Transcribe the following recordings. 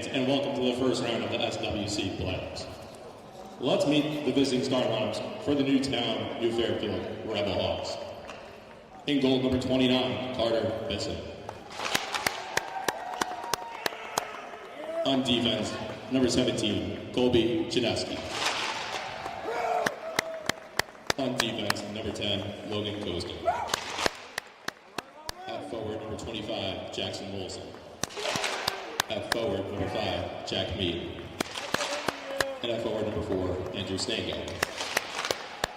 fans, and welcome to the first round of the SWC playoffs. Let's meet the visiting starting lineups for the Newtown New Fairfield RebelHawks. In goal, number 29, Carter Bissett. On defense, number 17, Colby Chinesky. On defense, number 10, Logan Koska. At forward, number 25, Jackson Wilson. At forward, number 5, Jack Mead. And at forward, number 4, Andrew Stango.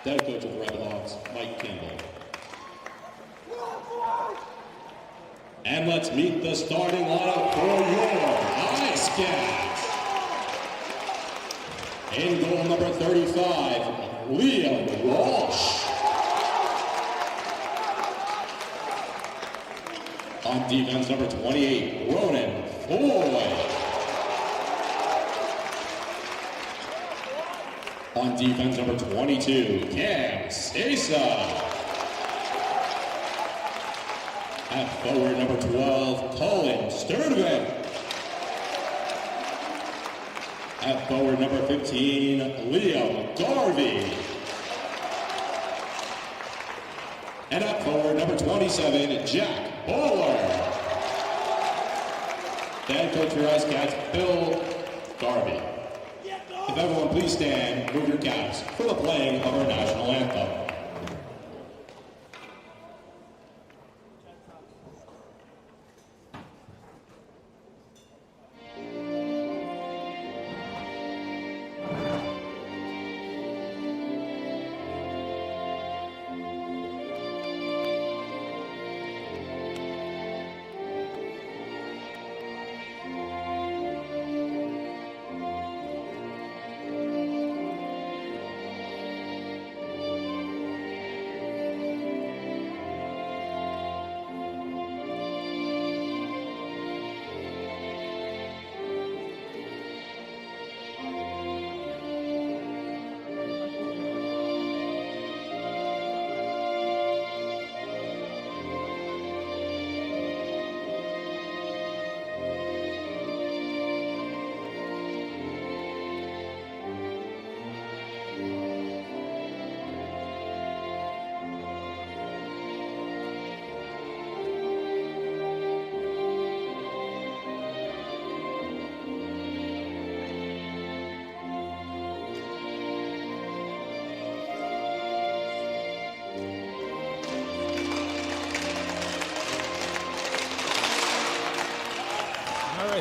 The head coach of the RebelHawks, Mike Campbell. And let's meet the starting lineup for your Icecats. In goal, number 35, Liam Walsh. On defense, number 28, Ronan Foy. On defense, number 22, Cam Sasa. At forward, number 12, Colin Sturdivant. At forward, number 15, Liam Garvey. And at forward, number 27, Jack Bowler. The head coach for Icecats, Bill Garvey. If everyone please stand, move your caps for the playing of our national anthem.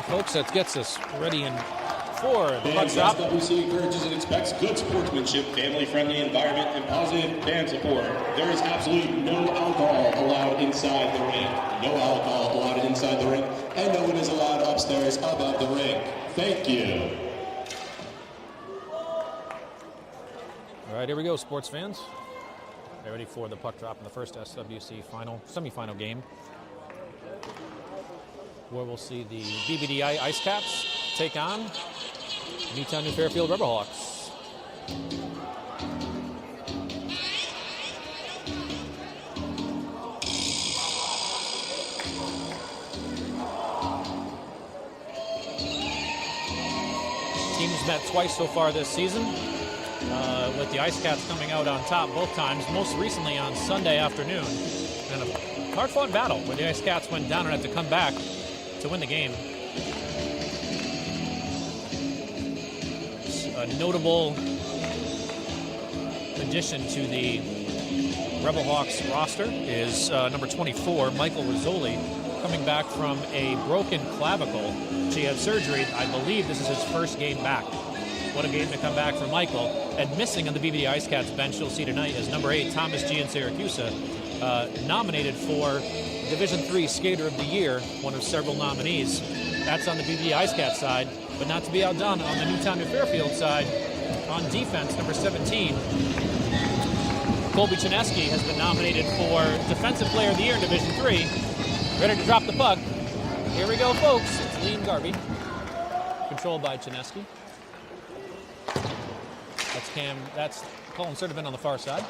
Folks, that gets us ready for the puck drop. SWC encourages and expects good sportsmanship, family-friendly environment, and positive fan support. There is absolutely no alcohol allowed inside the ring. No alcohol allowed inside the ring, and no one is allowed upstairs above the ring. Thank you. All right, here we go, sports fans. Get ready for the puck drop in the first SWC semifinal game, where we'll see the BBDI Icecats take on Newtown New Fairfield RebelHawks. Teams met twice so far this season, with the Icecats coming out on top both times, most recently on Sunday afternoon. And a hard-fought battle where the Icecats went down and had to come back to win the game. A notable addition to the RebelHawks roster is number 24, Michael Rizzoli, coming back from a broken clavicle. She had surgery. I believe this is his first game back. What a game to come back for Michael. And missing on the BBDI Icecats bench, you'll see tonight, is number 8, Thomas G. in Syracuse, nominated for Division III Skater of the Year, one of several nominees. That's on the BBDI Icecats side, but not to be outdone on the Newtown New Fairfield side. On defense, number 17, Colby Chinesky has been nominated for Defensive Player of the Year in Division III. Ready to drop the puck. Here we go, folks. It's Liam Garvey, controlled by Chinesky. That's Colin Sturdivant on the far side.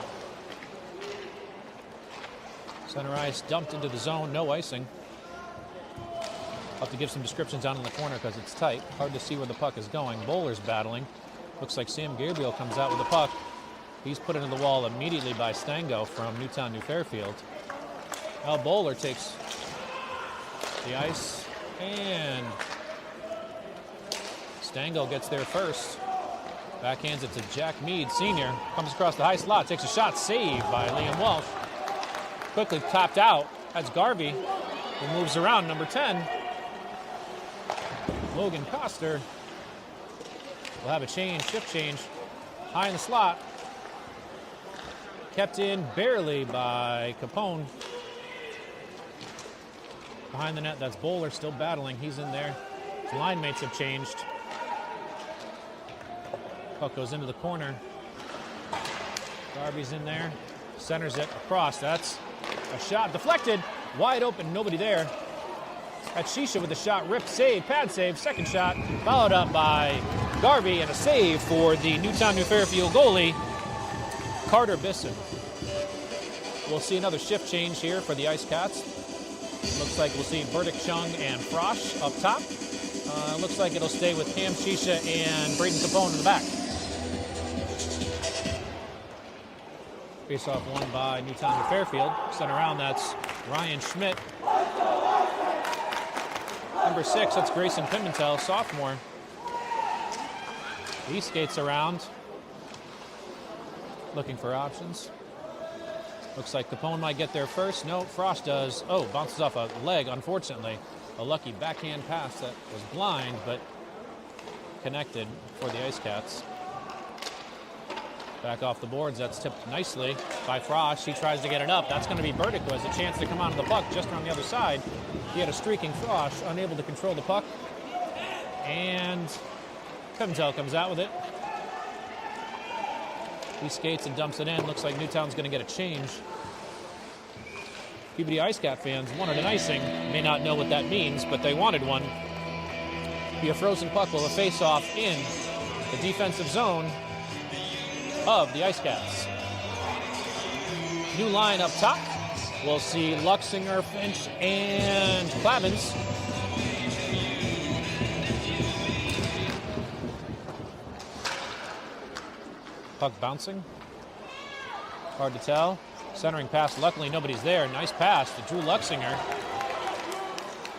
Center ice dumped into the zone, no icing. I'll have to give some descriptions down in the corner because it's tight. Hard to see where the puck is going. Bowler's battling. Looks like Sam Gabriel comes out with the puck. He's put into the wall immediately by Stango from Newtown New Fairfield. Now Bowler takes the ice, and Stango gets there first. Backhands it to Jack Mead, senior. Comes across the high slot, takes a shot, saved by Liam Welsh. Quickly topped out. That's Garvey, who moves around, number 10. Logan Coster will have a change, shift change. High in the slot. Kept in barely by Capone. Behind the net, that's Bowler still battling. He's in there. His line mates have changed. Puck goes into the corner. Garvey's in there. Centers it across. That's a shot deflected. Wide open, nobody there. That's Shisha with the shot. Rip save, pad save, second shot. Followed up by Garvey and a save for the Newtown New Fairfield goalie, Carter Bisson. We'll see another shift change here for the Icecats. Looks like we'll see Burdick Chung and Frosch up top. Looks like it'll stay with Cam Shisha and Braden Capone in the back. Face-off won by Newtown New Fairfield. Sent around, that's Ryan Schmidt. Number 6, that's Grayson Pimentel, sophomore. He skates around, looking for options. Looks like Capone might get there first. No, Frost does. Oh, bounces off a leg, unfortunately. A lucky backhand pass that was blind, but connected for the Icecats. Back off the boards, that's tipped nicely by Frost. He tries to get it up. That's going to be Burdick, who has a chance to come onto the puck just on the other side. He had a streaking Frost, unable to control the puck. And Pimentel comes out with it. He skates and dumps it in. Looks like Newtown's going to get a change. BBDI Icecat fans wanted an icing. May not know what that means, but they wanted one. Be a frozen puck with a face-off in the defensive zone of the Icecats. New line up top. We'll see Luxinger, Finch, and Clavins. Puck bouncing. Hard to tell. Centering pass. Luckily, nobody's there. Nice pass to Drew Luxinger.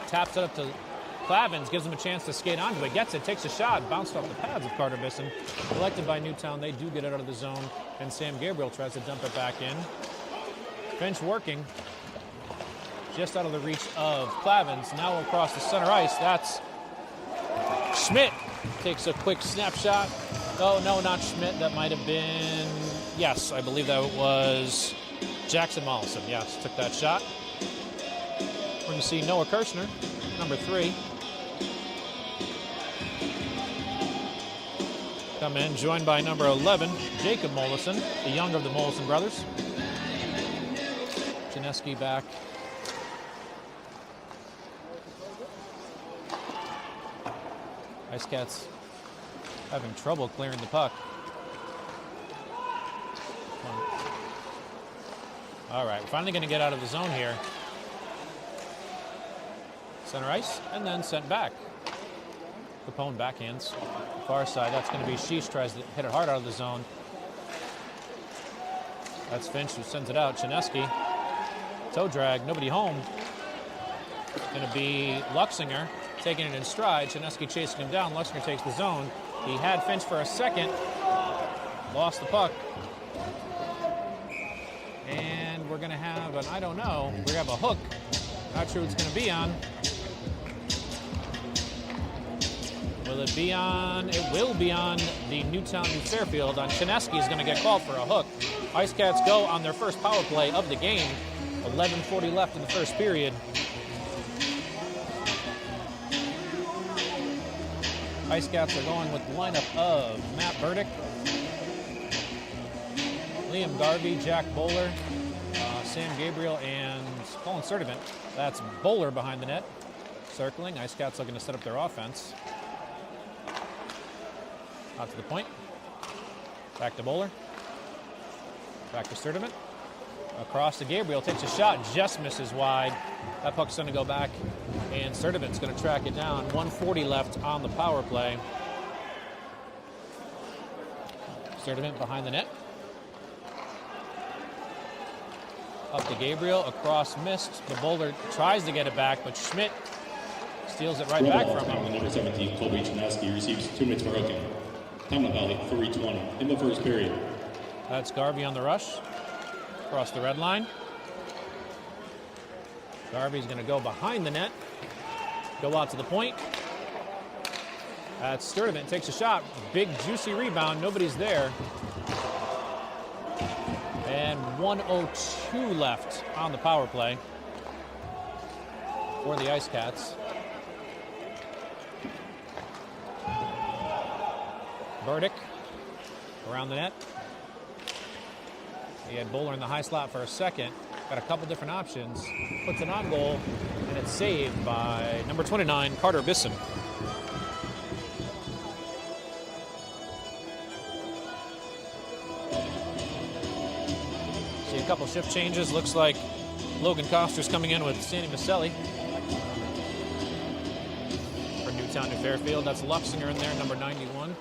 Taps it up to Clavins. Gives him a chance to skate onto it. Gets it. Takes a shot. Bounced off the pads of Carter Bisson. Collected by Newtown. They do get it out of the zone. And Sam Gabriel tries to dump it back in. Finch working. Just out of the reach of Clavins. Now across the center ice. That's Schmidt. Takes a quick snapshot. Oh, no, not Schmidt. That might have been... Yes, I believe that was Jackson Mollison. Yes, took that shot. We're going to see Noah Kirshner, number 3. Come in, joined by number 11, Jacob Mollison, the younger of the Mollison brothers. Janeski back. Icecats having trouble clearing the puck. All right, we're finally going to get out of the zone here. Center ice, and then sent back. Capone backhands. Far side, that's going to be Sheesh, tries to hit it hard out of the zone. That's Finch who sends it out. Chineski, toe drag, nobody home. Going to be Luxinger taking it in stride. Chineski chasing him down. Luxinger takes the zone. He had Finch for a second. Lost the puck. And we're going to have an, I don't know, we have a hook. Not sure who it's going to be on. Will it be on? It will be on the Newtown New Fairfield. On Chineski is going to get called for a hook. Icecats go on their first power play of the game. 11:40 left in the first period. Icecats are going with the lineup of Matt Burdick, Liam Garvey, Jack Bowler, Sam Gabriel, and Colin Sturdivant. That's Bowler behind the net, circling. Icecats looking to set up their offense. Out to the point. Back to Bowler. Back to Sturdivant. Across to Gabriel, takes a shot, just misses wide. That puck's going to go back, and Sturdivant's going to track it down. 1:40 left on the power play. Sturdivant behind the net. Up to Gabriel, across, missed. The bowler tries to get it back, but Schmidt steals it right back from him. Number 17, Colby Chinaski receives 2 minutes for hooking. Time of Valley, 3:20 in the first period. That's Garvey on the rush. Across the red line. Garvey's going to go behind the net. Go out to the point. That's Sturdivant, takes a shot. Big, juicy rebound. Nobody's there. And 1:02 left on the power play for the Icecats. Burdick around the net. He had Bowler in the high slot for a second. Got a couple different options. Puts it on goal, and it's saved by number 29, Carter Bisson. See a couple shift changes. Looks like Logan Coster's coming in with Sandy Maselli. For Newtown, New Fairfield. That's Luxinger in there, number 91.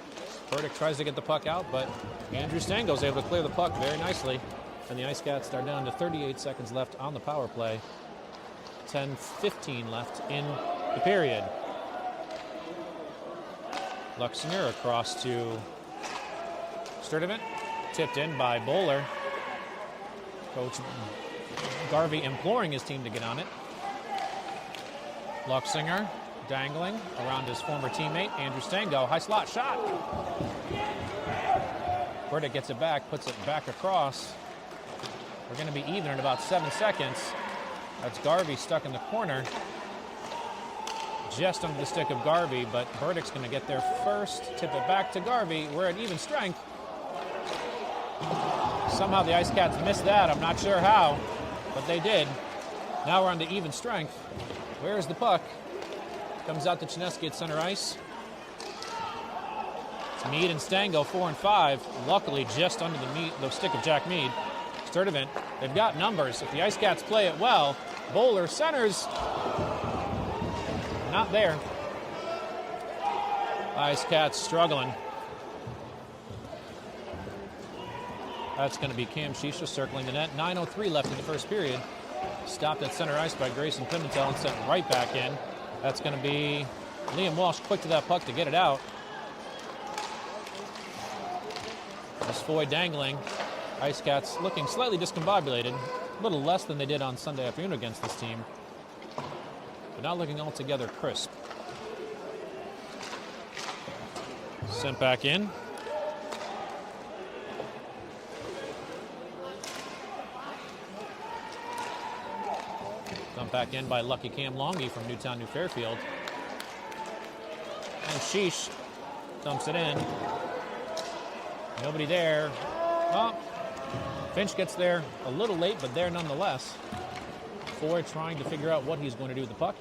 Burdick tries to get the puck out, but Andrew Stango's able to clear the puck very nicely. And the Icecats are down to 38 seconds left on the power play. 10:15 left in the period. Luxinger across to Sturdivant. Tipped in by Bowler. Coach Garvey imploring his team to get on it. Luxinger dangling around his former teammate, Andrew Stango. High slot shot. Burdick gets it back, puts it back across. We're going to be even in about 7 seconds. That's Garvey stuck in the corner. Just under the stick of Garvey, but Burdick's going to get there first. Tip it back to Garvey. We're at even strength. Somehow the Icecats missed that. I'm not sure how, but they did. Now we're on to even strength. Where's the puck? Comes out to Chinesky at center ice. It's Mead and Stango, 4 and 5. Luckily, just under the stick of Jack Mead. Sturdivant, they've got numbers. If the Icecats play it well, Bowler centers. Not there. Icecats struggling. That's going to be Cam Shisha circling the net. 9:03 left in the first period. Stopped at center ice by Grayson Pimentel and sent right back in. That's going to be Liam Walsh quick to that puck to get it out. This Foy dangling. Icecats looking slightly discombobulated. A little less than they did on Sunday afternoon against this team. But not looking altogether crisp. Sent back in. Dumped back in by Lucky Cam Longy from Newtown, New Fairfield. And Sheesh dumps it in. Nobody there. Oh, Finch gets there a little late, but there nonetheless. Foy trying to figure out what he's going to do with the puck.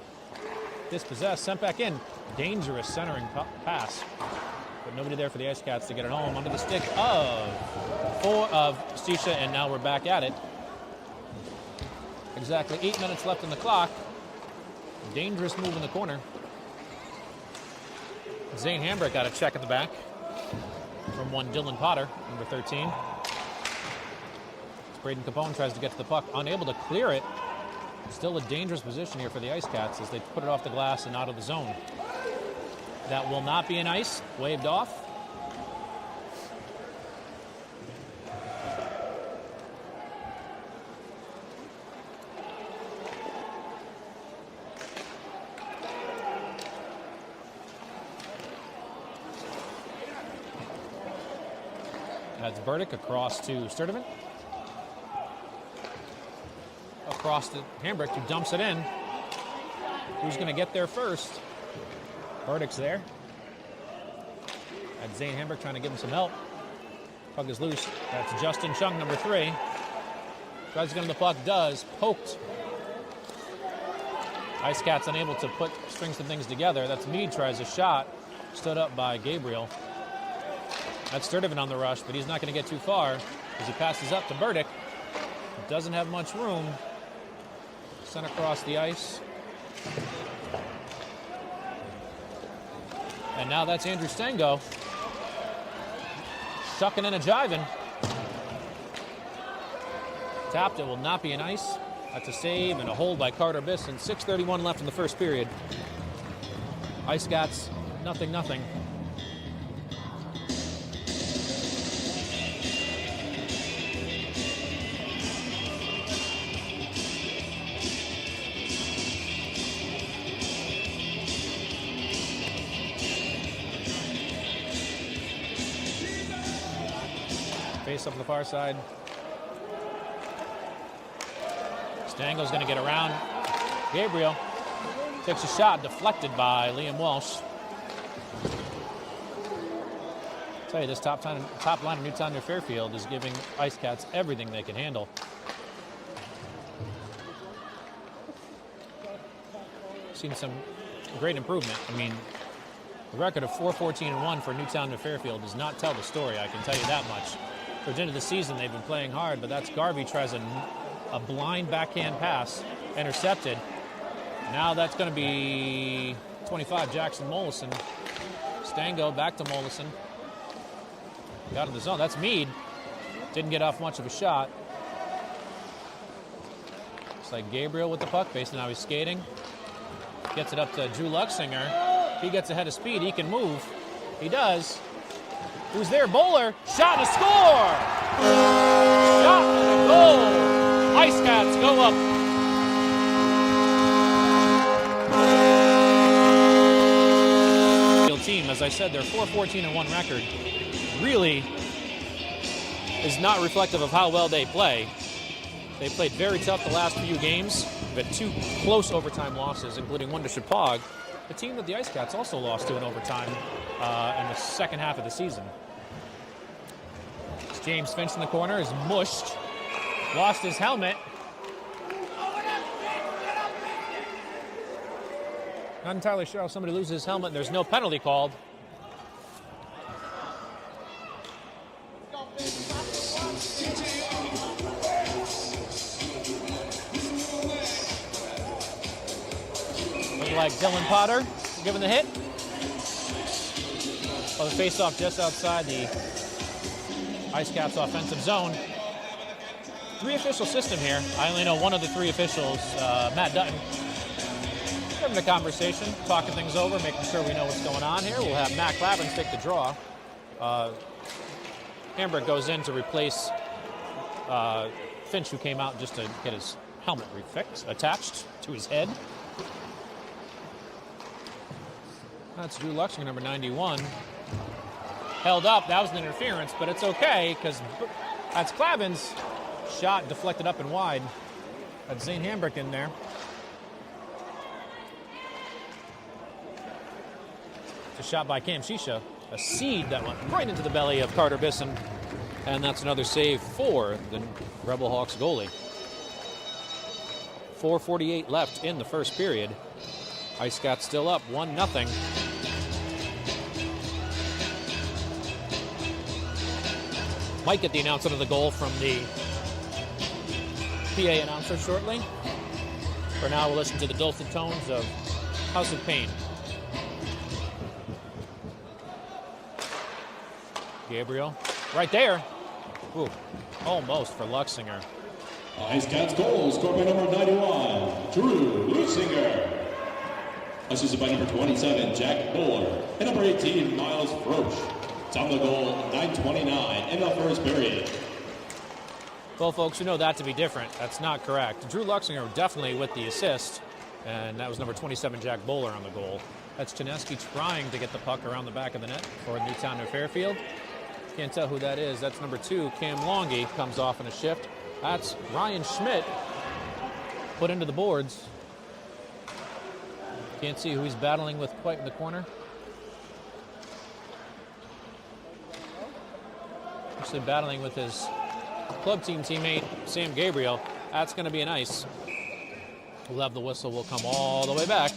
Dispossessed, sent back in. Dangerous centering pass. But nobody there for the Icecats to get it home. Under the stick of Stisha, and now we're back at it. Exactly 8 minutes left on the clock. Dangerous move in the corner. Zane Hambrick got a check at the back from one Dylan Potter, number 13. Braden Capone tries to get to the puck, unable to clear it. Still a dangerous position here for the Icecats as they put it off the glass and out of the zone. That will not be an ice, waved off. That's Burdick across to Sturdivant. Across to Hambrick, who dumps it in. Who's going to get there first? Burdick's there. That's Zane Hambrick trying to give him some help. Puck is loose. That's Justin Chung, number 3. Tries to get him the puck, does. Poked. Icecats unable to string some things together. That's Mead tries a shot. Stood up by Gabriel. That's Sturdivant on the rush, but he's not going to get too far as he passes up to Burdick. doesn't have much room. Sent across the ice. And now that's Andrew Stango. Shucking and a jiving. Tapped, it will not be an ice. That's a save and a hold by Carter Bisson. 6:31 left in the first period. Icecats, 0-0. Face up on the far side. Stango's going to get around. Gabriel takes a shot, deflected by Liam Walsh. I'll tell you, this top line of Newtown near Fairfield is giving Icecats everything they can handle. Seen some great improvement. I mean, the record of 4-14-1 for Newtown near Fairfield does not tell the story, I can tell you that much. Towards the end of the season, they've been playing hard, but that's Garvey tries a blind backhand pass, intercepted. Now that's going to be 25, Jackson Mollison. Stango back to Mollison. Got in the zone. That's Meade. Didn't get off much of a shot. Looks like Gabriel with the puck. Based on how he's skating. Gets it up to Drew Luxinger. If he gets ahead of speed, he can move. He does. Who's there? Bowler. Shot and a score! Shot and a goal! Icecats go up. Team, as I said, their 4-14-1 record really is not reflective of how well they play. They played very tough the last few games. They've had 2 close overtime losses, including one to Chappaq, a team that the Icecats also lost to in overtime in the second half of the season. James Finch in the corner is mushed. Lost his helmet. Not entirely sure how somebody loses his helmet and there's no penalty called. Looks like Dylan Potter giving the hit. Oh, the face-off just outside the Icecats offensive zone. 3-official system here. I only know one of the 3 officials, Matt Dutton. Having a conversation, talking things over, making sure we know what's going on here. We'll have Matt Clavins take the draw. Hamburg goes in to replace Finch, who came out just to get his helmet attached to his head. That's Drew Luxinger, number 91. Held up. That was an interference, but it's okay because that's Clavins. Shot deflected up and wide. That's Zane Hamburg in there. It's a shot by Cam Shisha. A seed that went right into the belly of Carter Bisson. And that's another save for the RebelHawks goalie. 4:48 left in the first period. Icecats still up 1-0. Might get the announcement of the goal from the PA announcer shortly. For now, we'll listen to the dulcet tones of House of Pain. Gabriel, right there. Ooh, almost for Luxinger. Icecats goal scored by number 91, Drew Luxinger. Assisted by number 27, Jack Bowler, and number 18, Miles Frosch. Time of the goal, 9:29 in the first period. Well, folks, you know that to be different. That's not correct. Drew Luxinger definitely with the assist, and that was number 27, Jack Bowler, on the goal. That's Chinesky trying to get the puck around the back of the net for Newtown near Fairfield. Can't tell who that is. That's number 2, Cam Longy, comes off in a shift. That's Ryan Schmidt, put into the boards. Can't see who he's battling with quite in the corner. Actually battling with his club team teammate, Sam Gabriel. That's going to be an ice. We'll have the whistle. We'll come all the way back.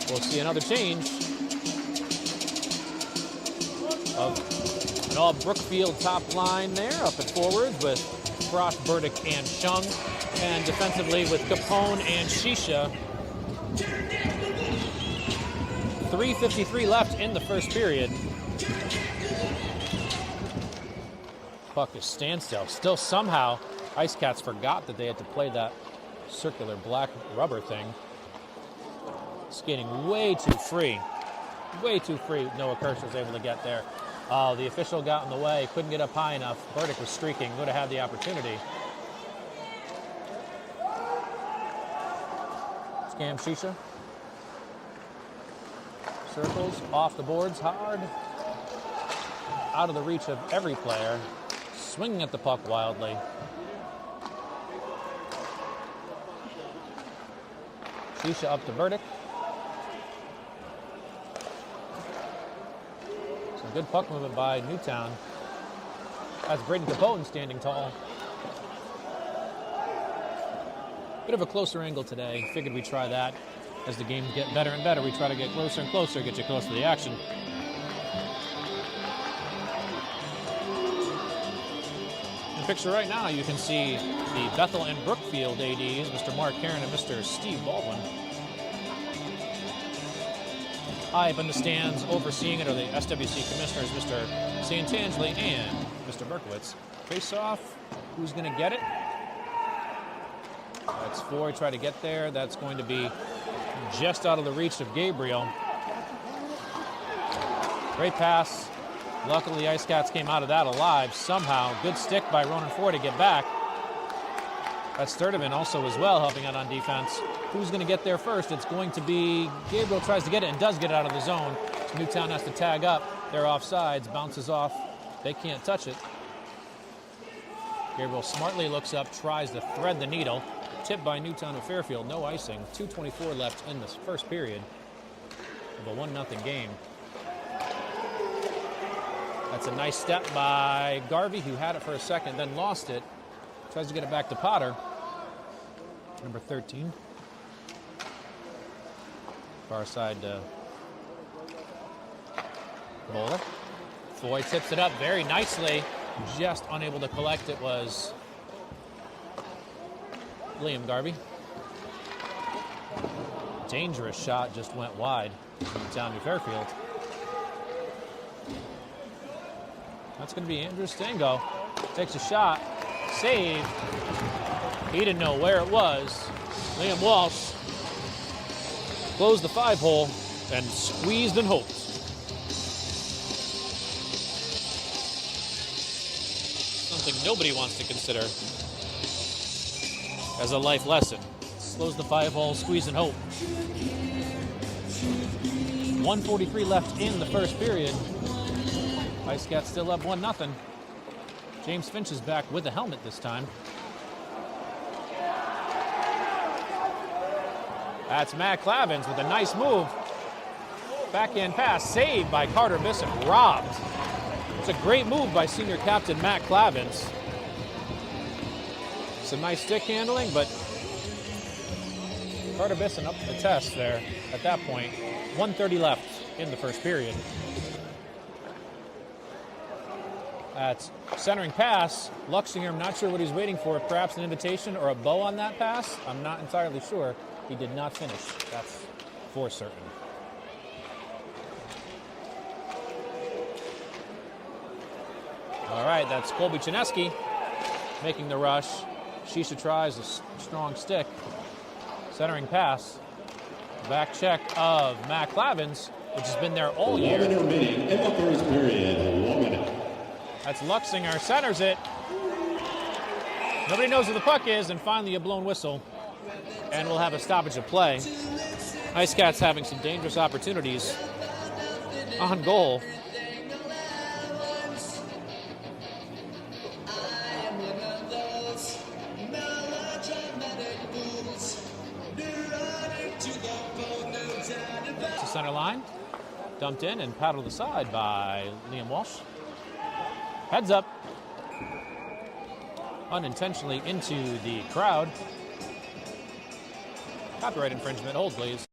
We'll see another change of An all Brookfield top line there, up at forwards with Frost, Burdick, and Chung. And defensively with Capone and Shisha. 3:53 left in the first period. Puck is standstill. Still somehow, Icecats forgot that they had to play that circular black rubber thing. Skating way too free. Way too free. Noah Kirsch was able to get there. Oh, the official got in the way. Couldn't get up high enough. Burdick was streaking. Would have had the opportunity. Scam Shisha. Circles off the boards hard. Out of the reach of every player. Swinging at the puck wildly. Shisha up to Burdick. Some good puck movement by Newtown. That's Braden Capone standing tall. Bit of a closer angle today. Figured we'd try that. As the games get better and better, we try to get closer and closer, get you close to the action. In the picture right now, you can see the Bethel and Brookfield ADs, Mr. Mark Heron and Mr. Steve Baldwin. High up in the stands, overseeing it are the SWC commissioners, Mr. Santangeli and Mr. Berkowitz. Face off, who's going to get it? That's four, try to get there. That's going to be just out of the reach of Gabriel. Great pass. Luckily, the Icecats came out of that alive somehow. Good stick by Ronan Ford to get back. That's Sturdivant also as well helping out on defense. Who's going to get there first? It's going to be Gabriel tries to get it and does get it out of the zone. So Newtown has to tag up. They're offsides, bounces off. They can't touch it. Gabriel smartly looks up, tries to thread the needle. Tipped by Newtown and Fairfield, no icing. 2:24 left in this first period of a 1-0 game. That's a nice step by Garvey, who had it for a second, then lost it. Tries to get it back to Potter. Number 13. Far side to Bowler. Foy tips it up very nicely. Just unable to collect it was Liam Garvey. Dangerous shot just went wide from down to Fairfield. That's going to be Andrew Stango. Takes a shot. Save. He didn't know where it was. Liam Walsh closed the 5-hole and squeezed and hoped. Something nobody wants to consider as a life lesson. Slows the 5-hole, squeeze and hope. 1:43 left in the first period. Icecats still up 1-0. James Finch is back with a helmet this time. That's Matt Clavins with a nice move. Backhand pass saved by Carter Bissett. Robbed. It's a great move by senior captain Matt Clavins. Some nice stick handling, but Carter Bisson up to the test there at that point. 1:30 left in the first period. That's centering pass. Luxinger, I'm not sure what he's waiting for. Perhaps an invitation or a bow on that pass. I'm not entirely sure. He did not finish. That's for certain. All right, that's Colby Chineski making the rush. Shisha tries a strong stick. Centering pass. Back check of Matt Clavins, which has been there all year. 1 minute remaining in the first period. 1 minute. That's Luxinger, centers it. Nobody knows where the puck is, and finally a blown whistle. And we'll have a stoppage of play. Icecats having some dangerous opportunities on goal. To center line. Dumped in and paddled aside by Liam Walsh. Heads up. Unintentionally into the crowd. Copyright infringement. Hold, please.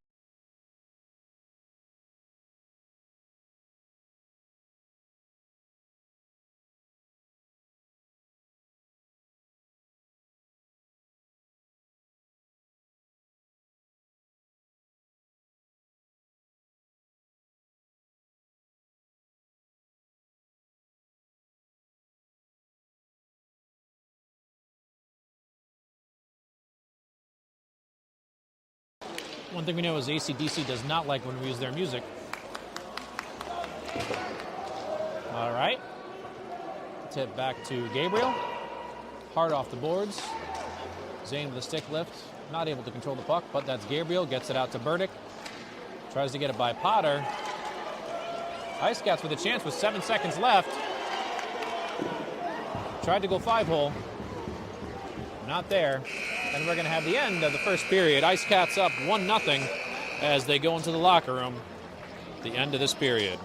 One thing we know is AC/DC does not like when we use their music. All right. Tip back to Gabriel. Hard off the boards. Zane with a stick lift. Not able to control the puck, but that's Gabriel. Gets it out to Burdick. Tries to get it by Potter. Icecats with a chance with 7 seconds left. Tried to go 5-hole. Not there. And we're going to have the end of the first period. Icecats up 1-0 as they go into the locker room. The end of this period.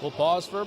We'll pause for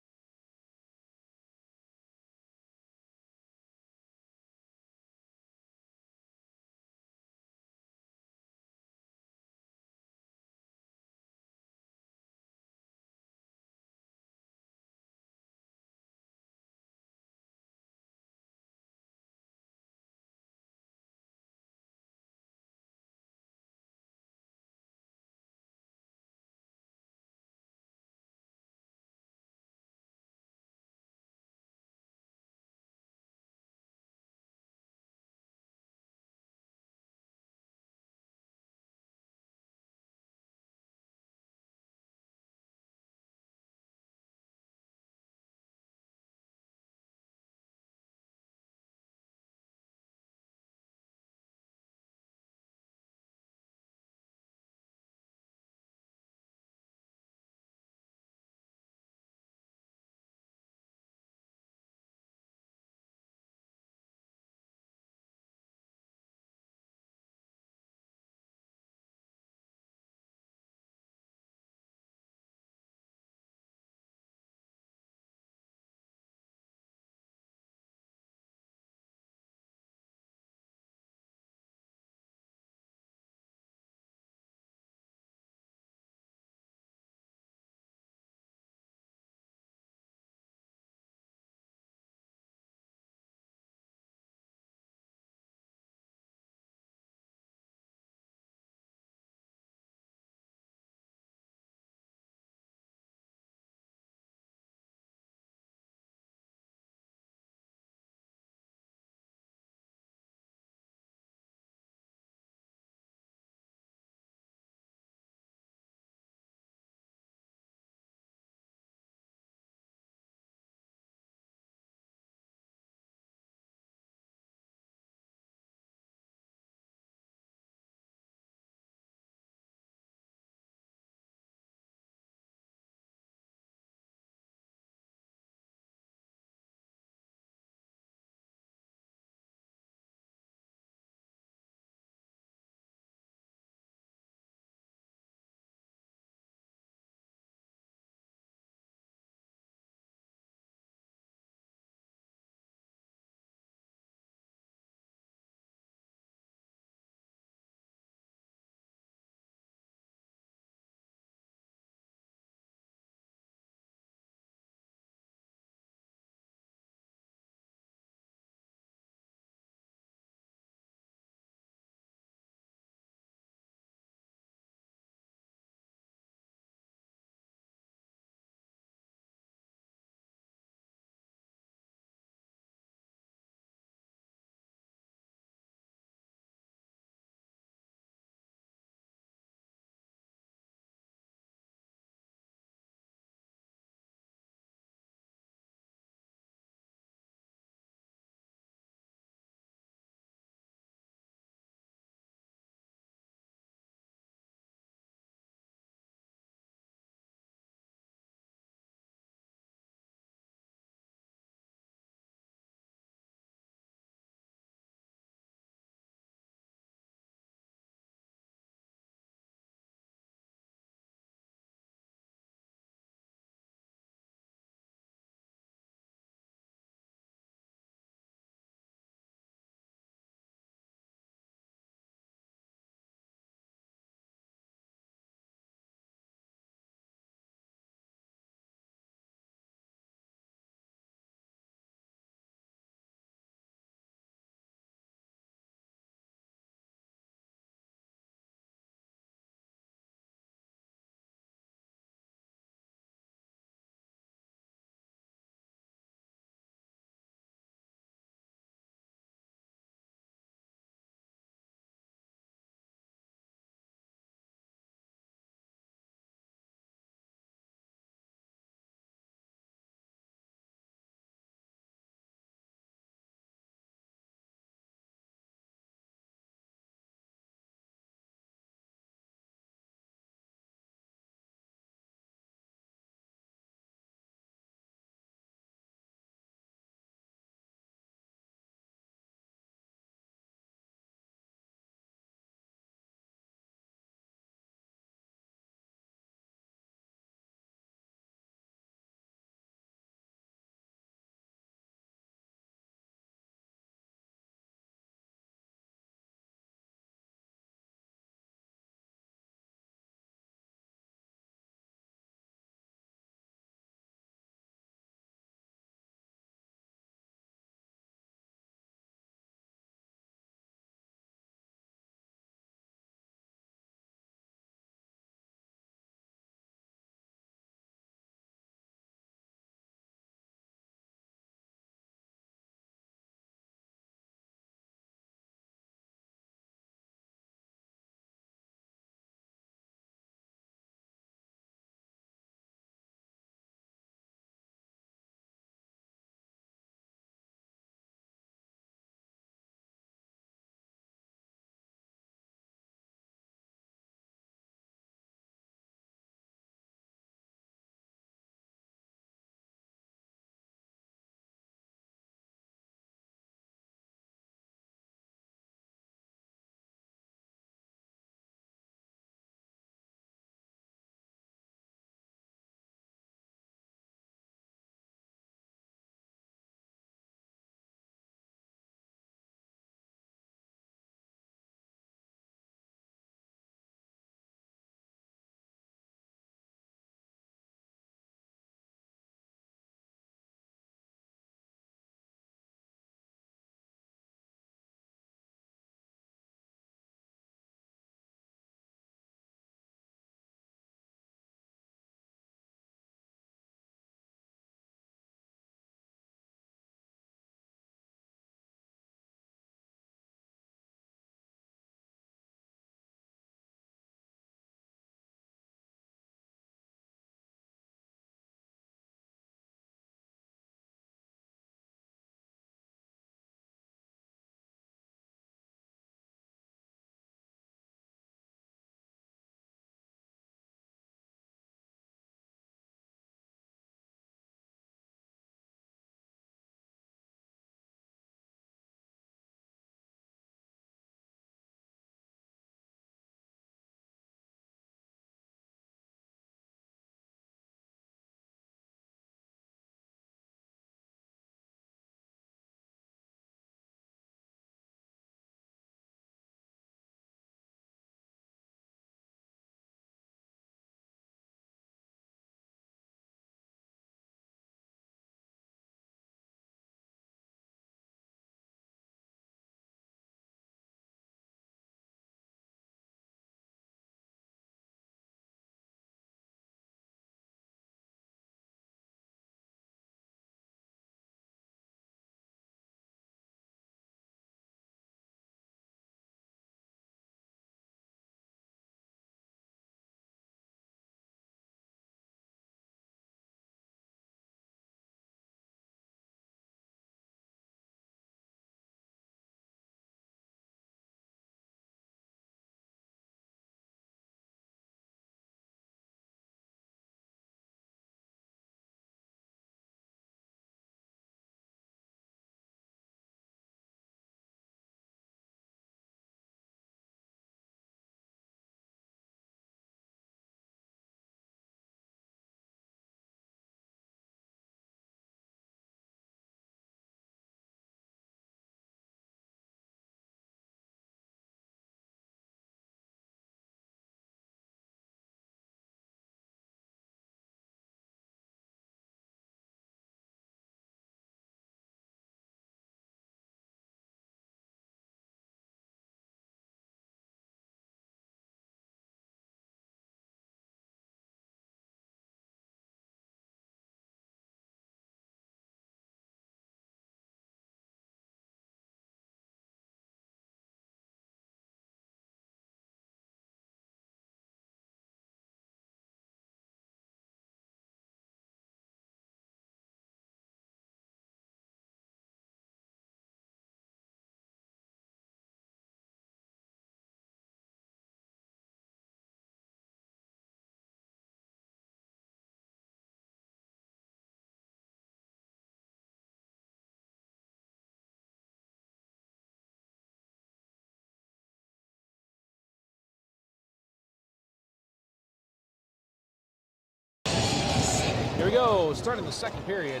go, starting the second period.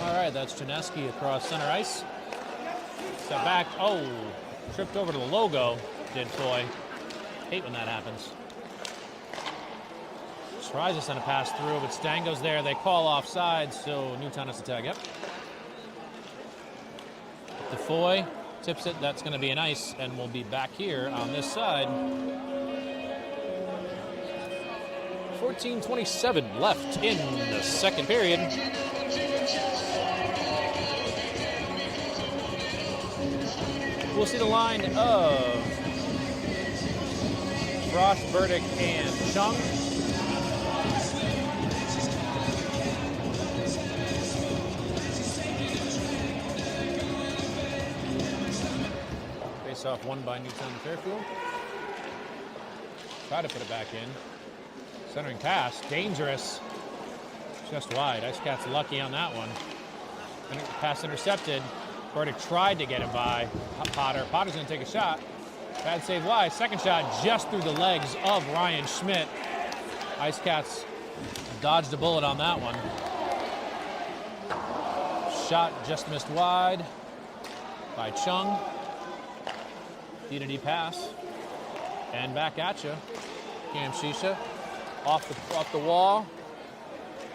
All right, that's Janeski across center ice. Step back, oh, tripped over to the logo, did Foy. Hate when that happens. Tries to send a pass through, but Stango's there. They call offside, so Newtown has to tag up. DeFoy tips it. That's going to be an ice, and we'll be back here on this side. 14:27 left in the second period. We'll see the line of Frost, Burdick, and Chung. Off one by Newtown Fairfield. Try to put it back in. Centering pass, dangerous. Just wide. Icecats lucky on that one. Pass intercepted. Burdick tried to get it by Potter. Potter's going to take a shot. Bad save wide. Second shot just through the legs of Ryan Schmidt. Icecats dodged a bullet on that one. Shot just missed wide by Chung. D-to-D pass, and back at you. Cam Shisha off the wall,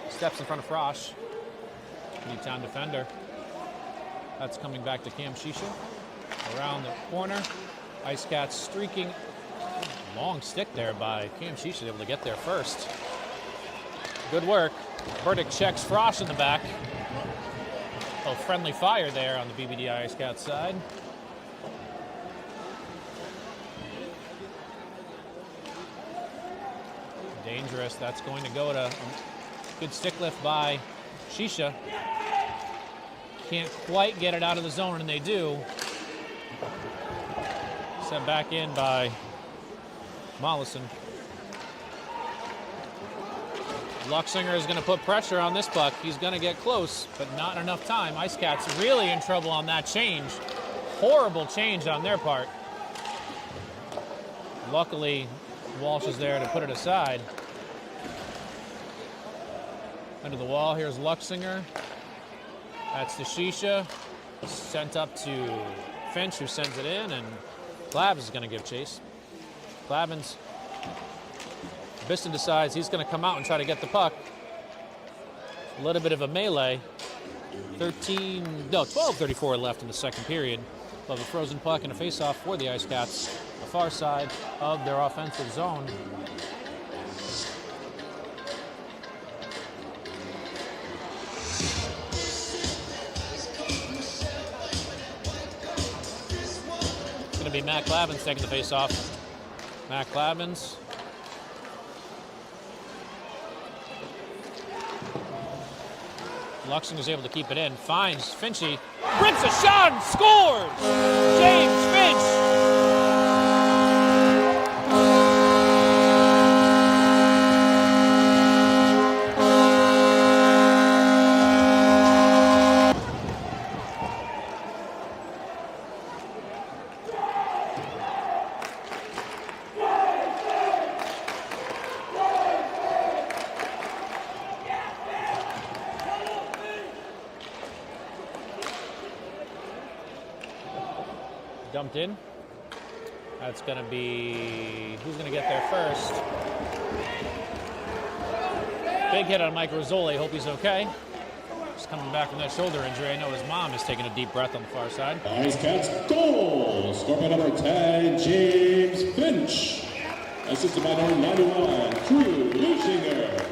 steps in front of Frosch. Newtown defender. That's coming back to Cam Shisha. Around the corner, Icecats streaking. Long stick there by Cam Shisha, able to get there first. Good work. Burdick checks Frosch in the back. Oh, friendly fire there on the BBDI Icecats side. Dangerous. That's going to go to a good stick lift by Shisha. Can't quite get it out of the zone, and they do. Sent back in by Mollison. Luxinger is going to put pressure on this puck. He's going to get close, but not enough time. Icecats really in trouble on that change. Horrible change on their part. Luckily, Walsh is there to put it aside. Under the wall, here's Luxinger. That's the Shisha. Sent up to Finch, who sends it in, and Klabs is going to give chase. Klabins. Biston decides he's going to come out and try to get the puck. A little bit of a melee. 12:34 left in the second period. Of a frozen puck and a face-off for the Icecats. The far side of their offensive zone. It's going to be Matt Clavins taking the face-off. Matt Clavins. Luxon is able to keep it in, finds Finchy, brings a shot and scores! James Finch! Dumped in. That's going to be, who's going to get there first? Big hit on Mike Rizzoli. Hope he's okay. Just coming back from that shoulder injury. I know his mom is taking a deep breath on the far side. Icecats goal. Scored by number 10, James Finch. Assisted by number 91, Drew Lusinger.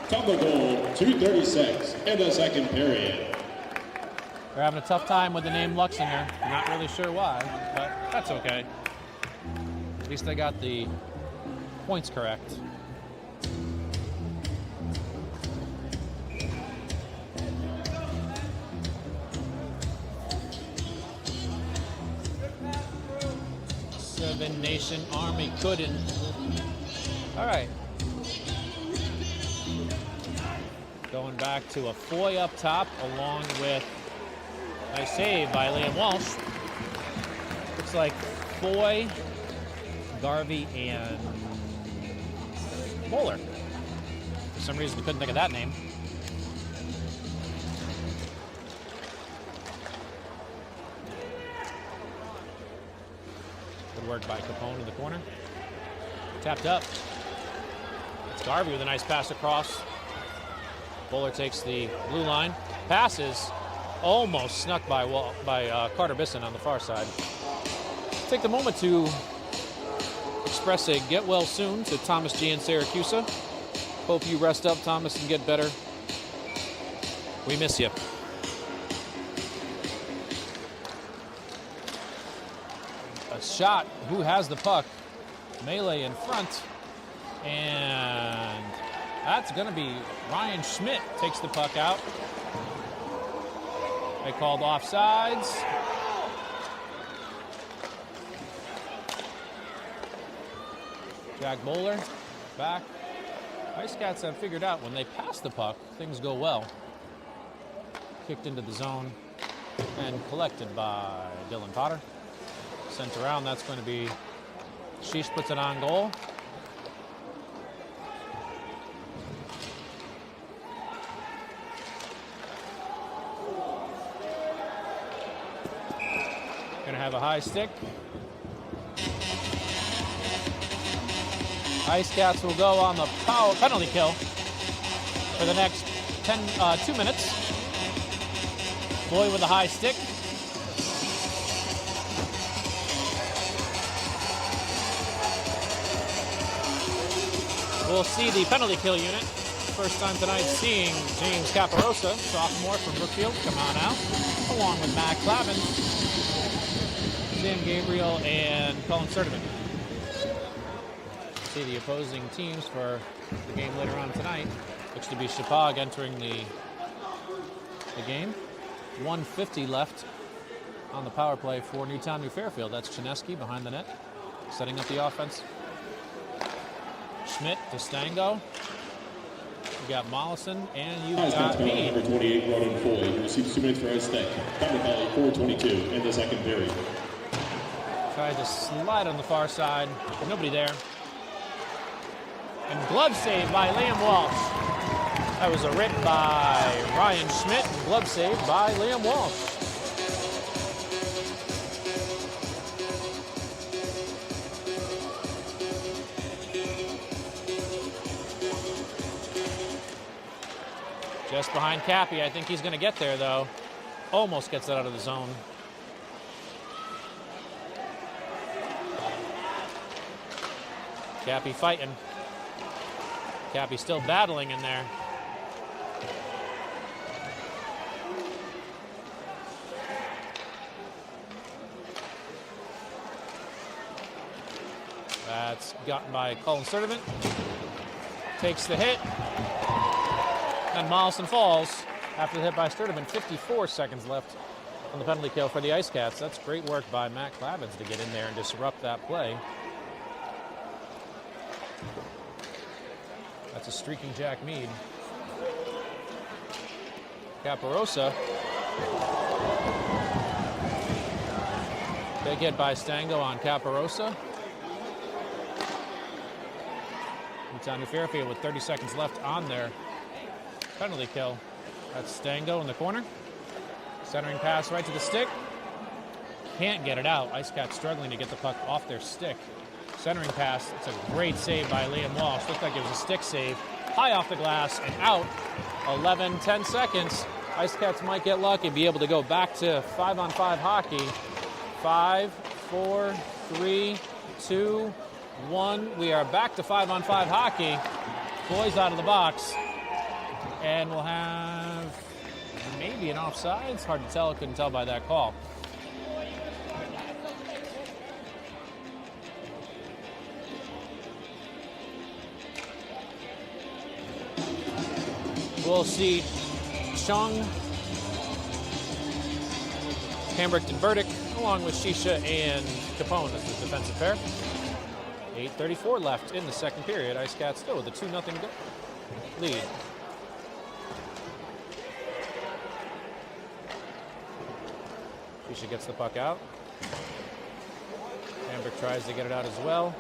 Top of the goal, 2:36 in the second period. They're having a tough time with the name Luxinger. Not really sure why, but that's okay. At least they got the points correct. Seven Nation Army couldn't. All right. Going back to a Foy up top along with Nice save by Liam Walsh. Looks like Foy, Garvey, and Bowler. For some reason, we couldn't think of that name. Good work by Capone in the corner. Tapped up. It's Garvey with a nice pass across. Bowler takes the blue line. Passes. Almost snuck by Carter Bisson on the far side. Take the moment to express a get well soon to Thomas G. in Syracuse. Hope you rest up, Thomas, and get better. We miss you. A shot. Who has the puck? Melee in front. And that's going to be Ryan Schmidt takes the puck out. They called offsides. Jack Bowler back. Icecats have figured out when they pass the puck, things go well. Kicked into the zone and collected by Dylan Potter. Sent around, that's going to be Sheesh puts it on goal. Going to have a high stick. Icecats will go on the penalty kill for the next 2 minutes. Boy with a high stick. We'll see the penalty kill unit. First time tonight seeing James Caparosa, sophomore from Brookfield, come on out, along with Matt Clavin, Sam Gabriel, and Colin Sertiman. See the opposing teams for the game later on tonight. Looks to be Chippewa entering the game. 1:50 left on the power play for Newtown New Fairfield. That's Chinesky behind the net, setting up the offense. Schmidt to Stango. You got Mollison, and you've got me. Number 28, Ronan Foley. He receives 2 minutes for his stick. Time Valley 4:22 in the second period. Tried to slide on the far side. Nobody there. And glove save by Liam Walsh. That was a rip by Ryan Schmidt. And glove save by Liam Walsh. Just behind Cappy. I think he's going to get there, though. Almost gets it out of the zone. Cappy fighting. Cappy still battling in there. That's gotten by Colin Sertiman. Takes the hit. And Mollison falls after the hit by Sertiman. 54 seconds left on the penalty kill for the Icecats. That's great work by Matt Clavins to get in there and disrupt that play. That's a streaking Jack Mead. Caparosa. Big hit by Stango on Caparosa. Newtown New Fairfield with 30 seconds left on their penalty kill. That's Stango in the corner. Centering pass right to the stick. Can't get it out. Icecats struggling to get the puck off their stick. Centering pass. It's a great save by Liam Walsh. Looked like it was a stick save. High off the glass and out. 10 seconds. Icecats might get lucky, be able to go back to 5-on-5 hockey. 5, 4, 3, 2, 1. We are back to 5-on-5 hockey. Boys out of the box. And we'll have maybe an offside. It's hard to tell. Couldn't tell by that call. We'll see Chung, Hambrick and Burdick, along with Shisha and Capone as the defensive pair. 8:34 left in the second period. Icecats still with a 2-0 lead. Fischer gets the puck out. Hamburg tries to get it out as well.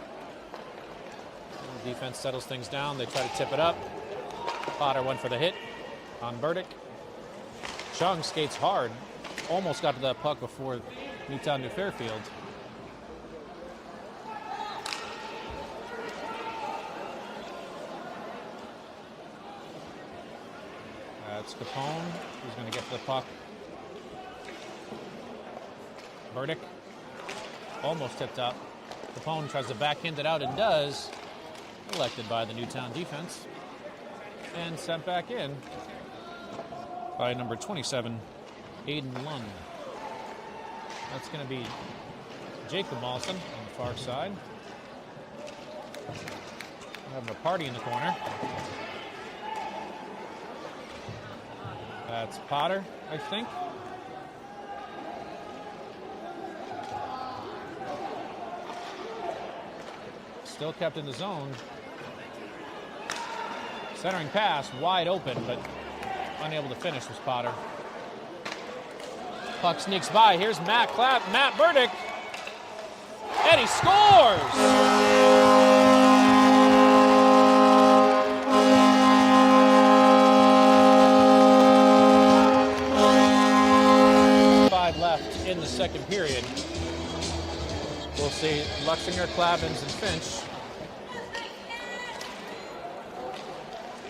The defense settles things down. They try to tip it up. Potter went for the hit on Burdick. Chung skates hard. Almost got to that puck before Newtown New Fairfield. That's Capone, who's going to get to the puck. Burdick almost tipped up. Capone tries to backhand it out and does. Elected by the Newtown defense. And sent back in by number 27, Aiden Lund. That's going to be Jacob Mawson on the far side. Having a party in the corner. That's Potter, I think. Still kept in the zone. Centering pass, wide open, but unable to finish was Potter. Puck sneaks by. Here's Matt Burdick. And he scores! Left in the second period. We'll see Luxinger, Clavins, and Finch.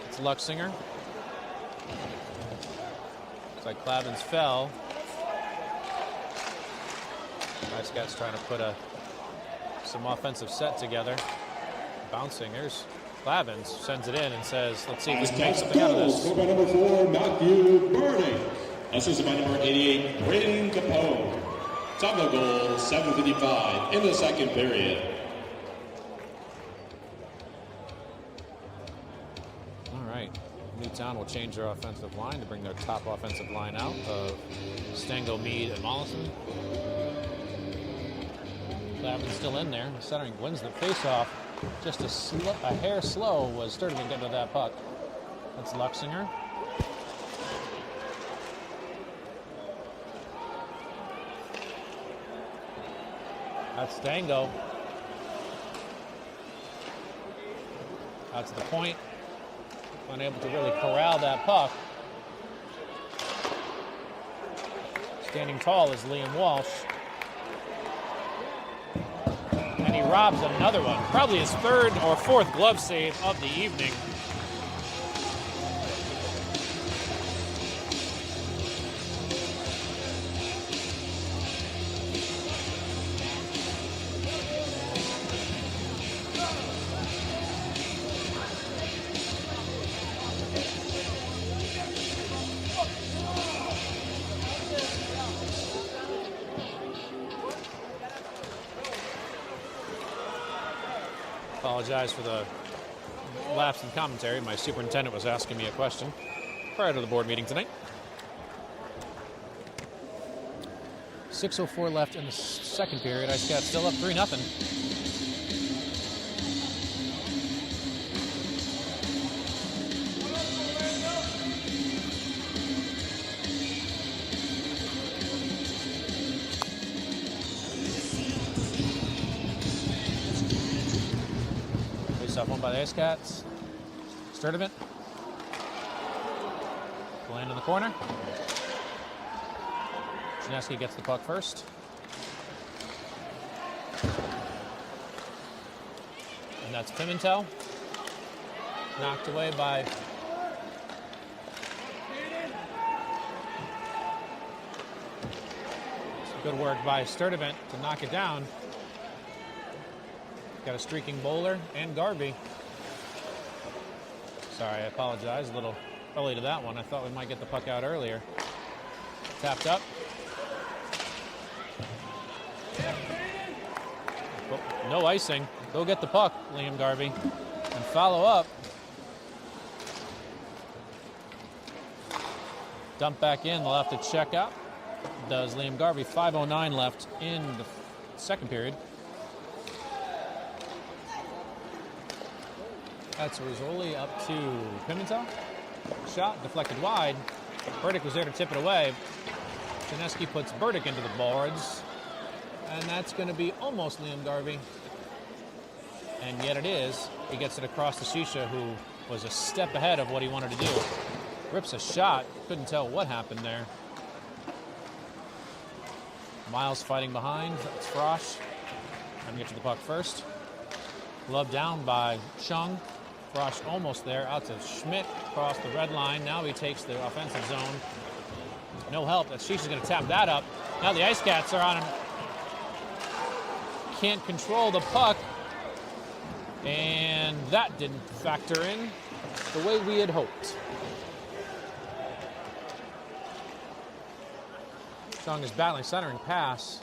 It's Luxinger. Looks like Clavins fell. Icecats trying to put some offensive set together. Bouncing. There's Clavins. Sends it in and says, let's see if we can make something out of this. Scored by number 4, Matthew Burdick. Assisted by number 88, Braden Capone. Top of the goal, 7:55 in the second period. All right. Newtown will change their offensive line to bring their top offensive line out of Stango, Mead, and Mollison. Clavin's still in there. Centering wins the faceoff. Just a hair slow was Sturdivant getting to that puck. That's Luxinger. That's Stango. Out to the point. Unable to really corral that puck. Standing tall is Liam Walsh. And he robs another one. Probably his third or fourth glove save of the evening. Apologize for the lapse in commentary. My superintendent was asking me a question prior to the board meeting tonight. 6:04 left in the second period. Icecats still up 3-0. One by the Icecats. Sturdivant. Land in the corner. Janeski gets the puck first. And that's Pimentel. Knocked away by good work by Sturdivant to knock it down. Got a streaking bowler and Garvey. Sorry, I apologize. A little early to that one. I thought we might get the puck out earlier. Tapped up. Oh, no icing. Go get the puck, Liam Garvey. And follow up. Dump back in. They'll have to check out. Does Liam Garvey. 5:09 left in the second period. That's Rizzoli up to Pimentel. Shot deflected wide. Burdick was there to tip it away. Chinesky puts Burdick into the boards, and that's going to be almost Liam Garvey. And yet it is. He gets it across to Shisha, who was a step ahead of what he wanted to do. Rips a shot. Couldn't tell what happened there. Miles fighting behind. It's Frosch. Trying to get to the puck first. Glove down by Chung. Frosch almost there. Out to Schmidt. Across the red line. Now he takes the offensive zone. No help. That Shisha's going to tap that up. Now the Icecats are on him. Can't control the puck. And that didn't factor in the way we had hoped. Chung is battling centering pass.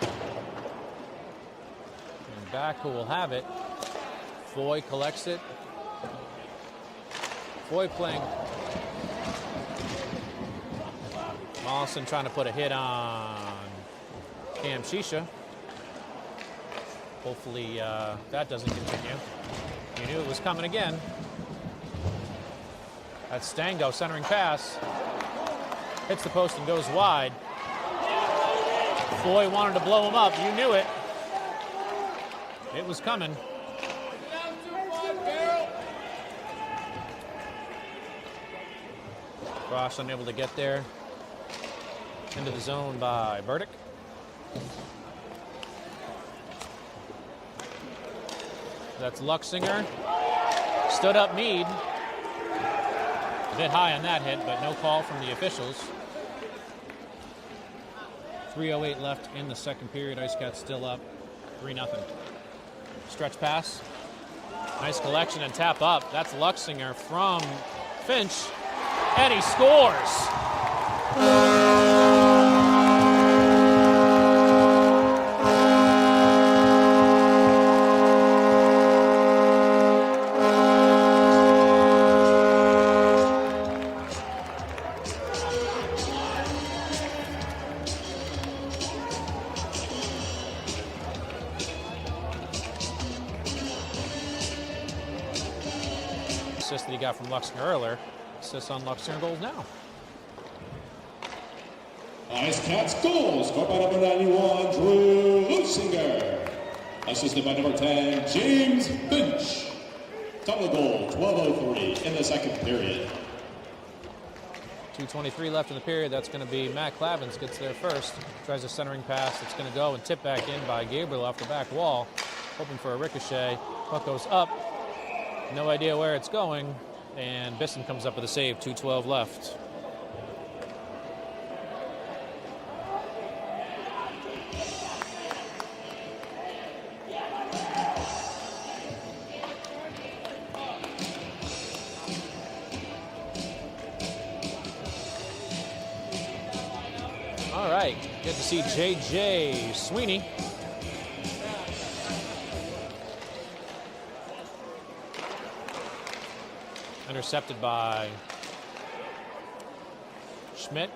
And back who will have it. Foy collects it. Foy playing. Mollison trying to put a hit on Cam Shisha. Hopefully that doesn't continue. You knew it was coming again. That's Stango centering pass. Hits the post and goes wide. Foy wanted to blow him up. You knew it. It was coming. Frosch unable to get there. Into the zone by Burdick. That's Luxinger. Stood up Mead. A bit high on that hit, but no call from the officials. 3:08 left in the second period. Icecats still up 3-0. Stretch pass. Nice collection and tap up. That's Luxinger from Finch. And he scores. Assist that he got from Luxinger earlier. Assists on Luxinger goals now. Icecats goal scored by number 91, Drew Luxinger. Assisted by number 10, James Finch. Total goal, 12:03 in the second period. 2:23 left in the period. That's going to be Matt Clavins gets there first. Tries a centering pass. It's going to go and tip back in by Gabriel off the back wall. Hoping for a ricochet. Puck goes up. No idea where it's going. And Bisson comes up with a save. 2:12 left. All right, good to see J.J. Sweeney. Intercepted by Schmidt.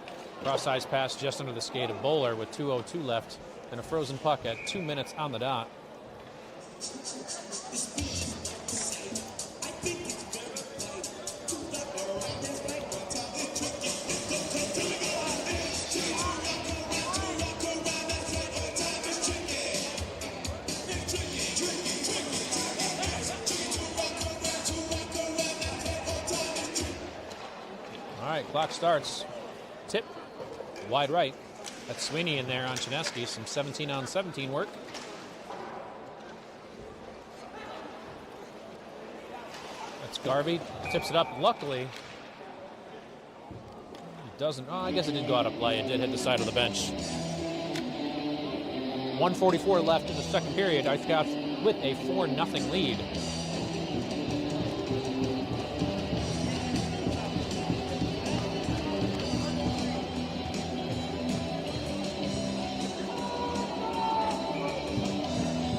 Cross-ice pass just under the skate of Bowler with 2:02 left. And a frozen puck at 2 minutes on the dot. All right, clock starts. Tip, wide right. That's Sweeney in there on Chinesky. Some 17-on-17 work. That's Garvey. Tips it up. Luckily, it doesn't. Oh, I guess it did go out of play. It did hit the side of the bench. 1:44 left in the second period. Icecats with a 4-0 lead.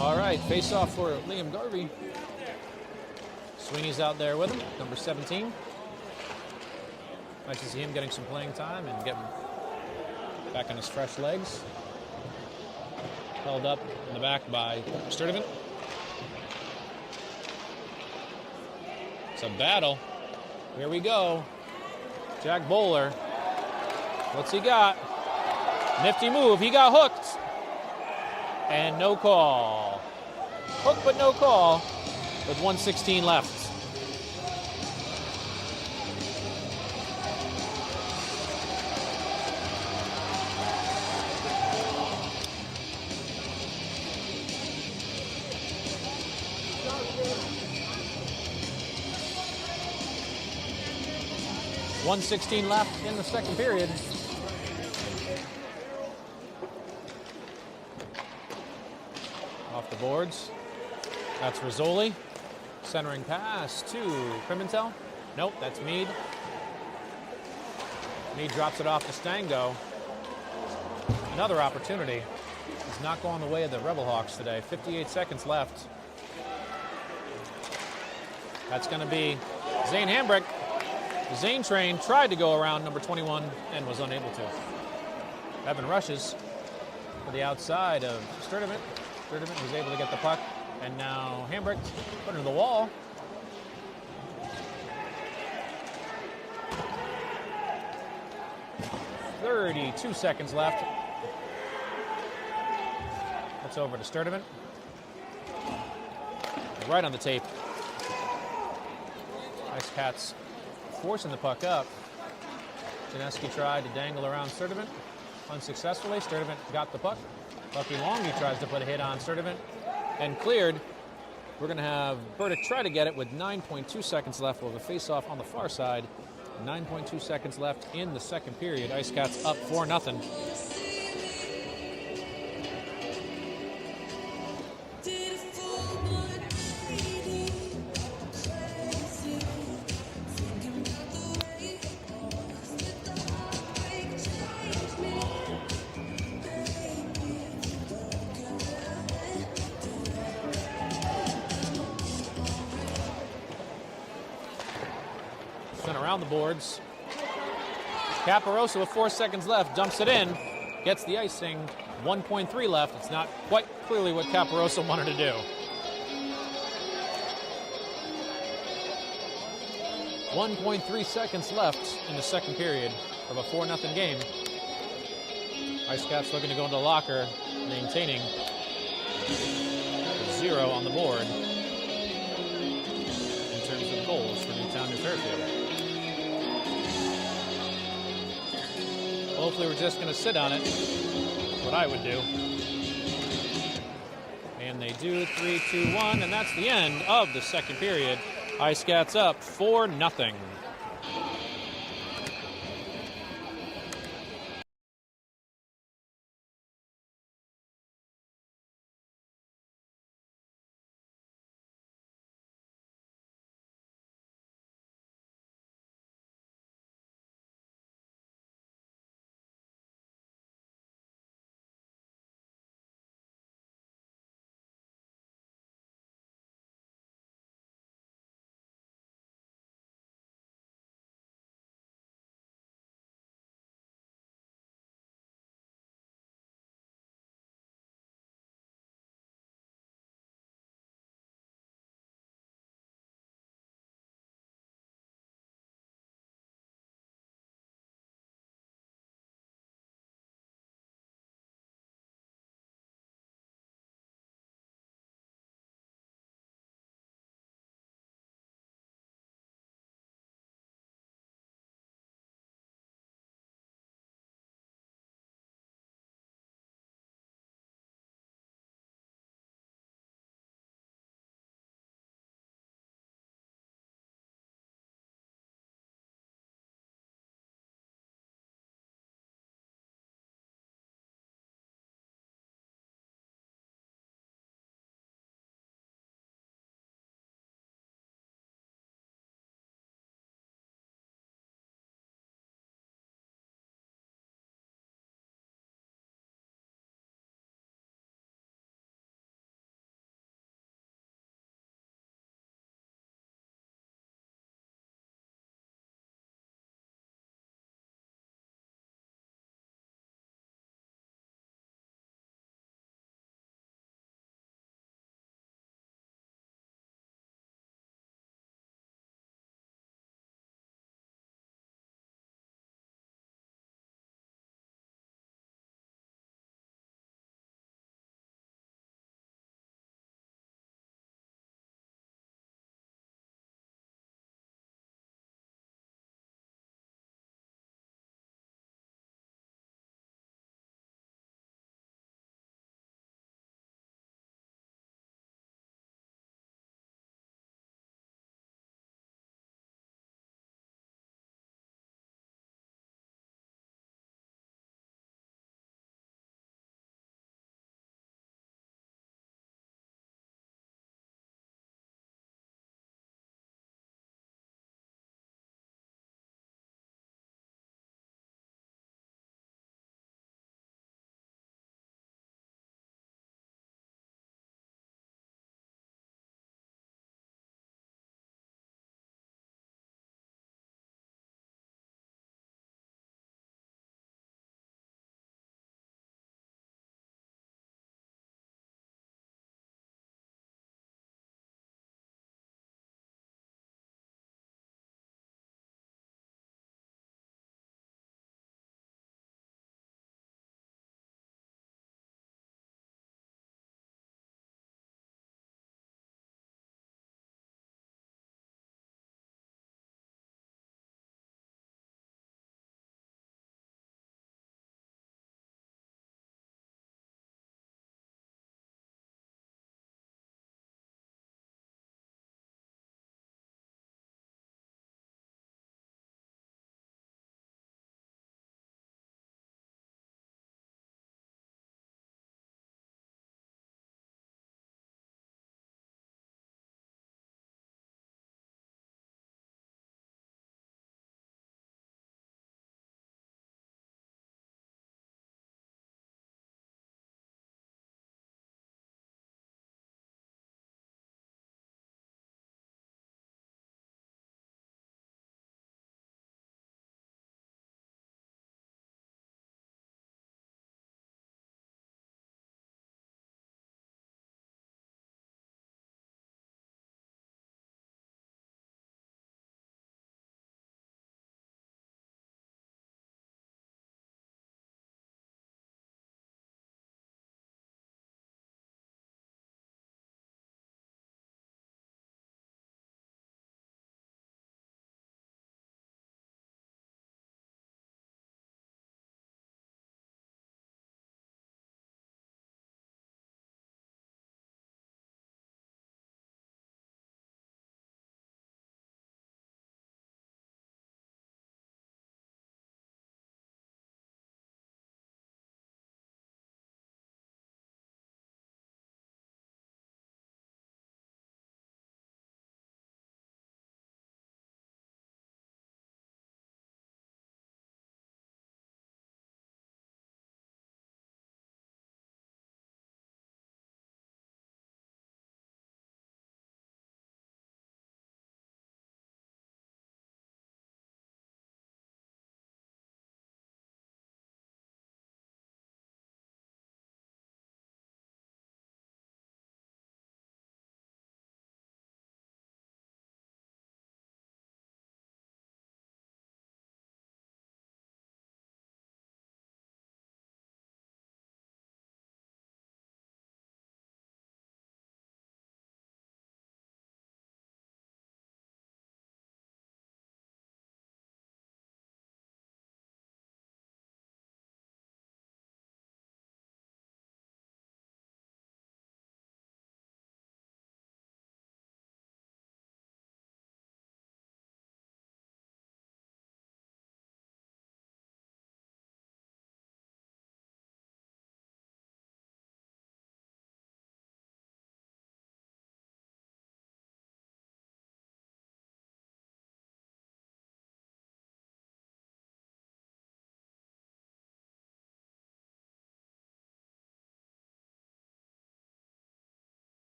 All right, face off for Liam Garvey. Sweeney's out there with him, number 17. Nice to see him getting some playing time and getting back on his fresh legs. Held up in the back by Sturdivant. It's a battle. Here we go. Jack Bowler What's he got? Nifty move. He got hooked. And no call. Hook but no call with 1:16 left. .116 left in the second period. Off the boards. That's Rizzoli. Centering pass to Pimentel. Nope, that's Mead. Mead drops it off to Stango. Another opportunity. It's not going the way of the RebelHawks today. 58 seconds left. That's going to be Zane Hambrick. The Zane train tried to go around number 21 and was unable to. Evan rushes for the outside of Sturdivant. Sturdivant was able to get the puck. And now Hambrick put it to the wall. .32 seconds left. That's over to Sturdivant. Right on the tape. Icecats forcing the puck up. Janeski tried to dangle around Sturdivant unsuccessfully. Sturdivant got the puck. Bucky Longy tries to put a hit on Sturdivant and cleared. We're going to have Burdick try to get it with 9.2 seconds left. We'll have a face-off on the far side. 9.2 seconds left in the second period. Icecats up 4-0. Around the boards. Caparosa with 4 seconds left, dumps it in, gets the icing. 1.3 left. It's not quite clearly what Caparosa wanted to do. 1.3 seconds left in the second period of a 4-0 game. Icecats looking to go into the locker, maintaining 0 on the board in terms of goals for Newtown, New Fairfield. Hopefully we're just going to sit on it. That's what I would do. And they do. 3-2-1, and that's the end of the second period. Icecats up 4-0.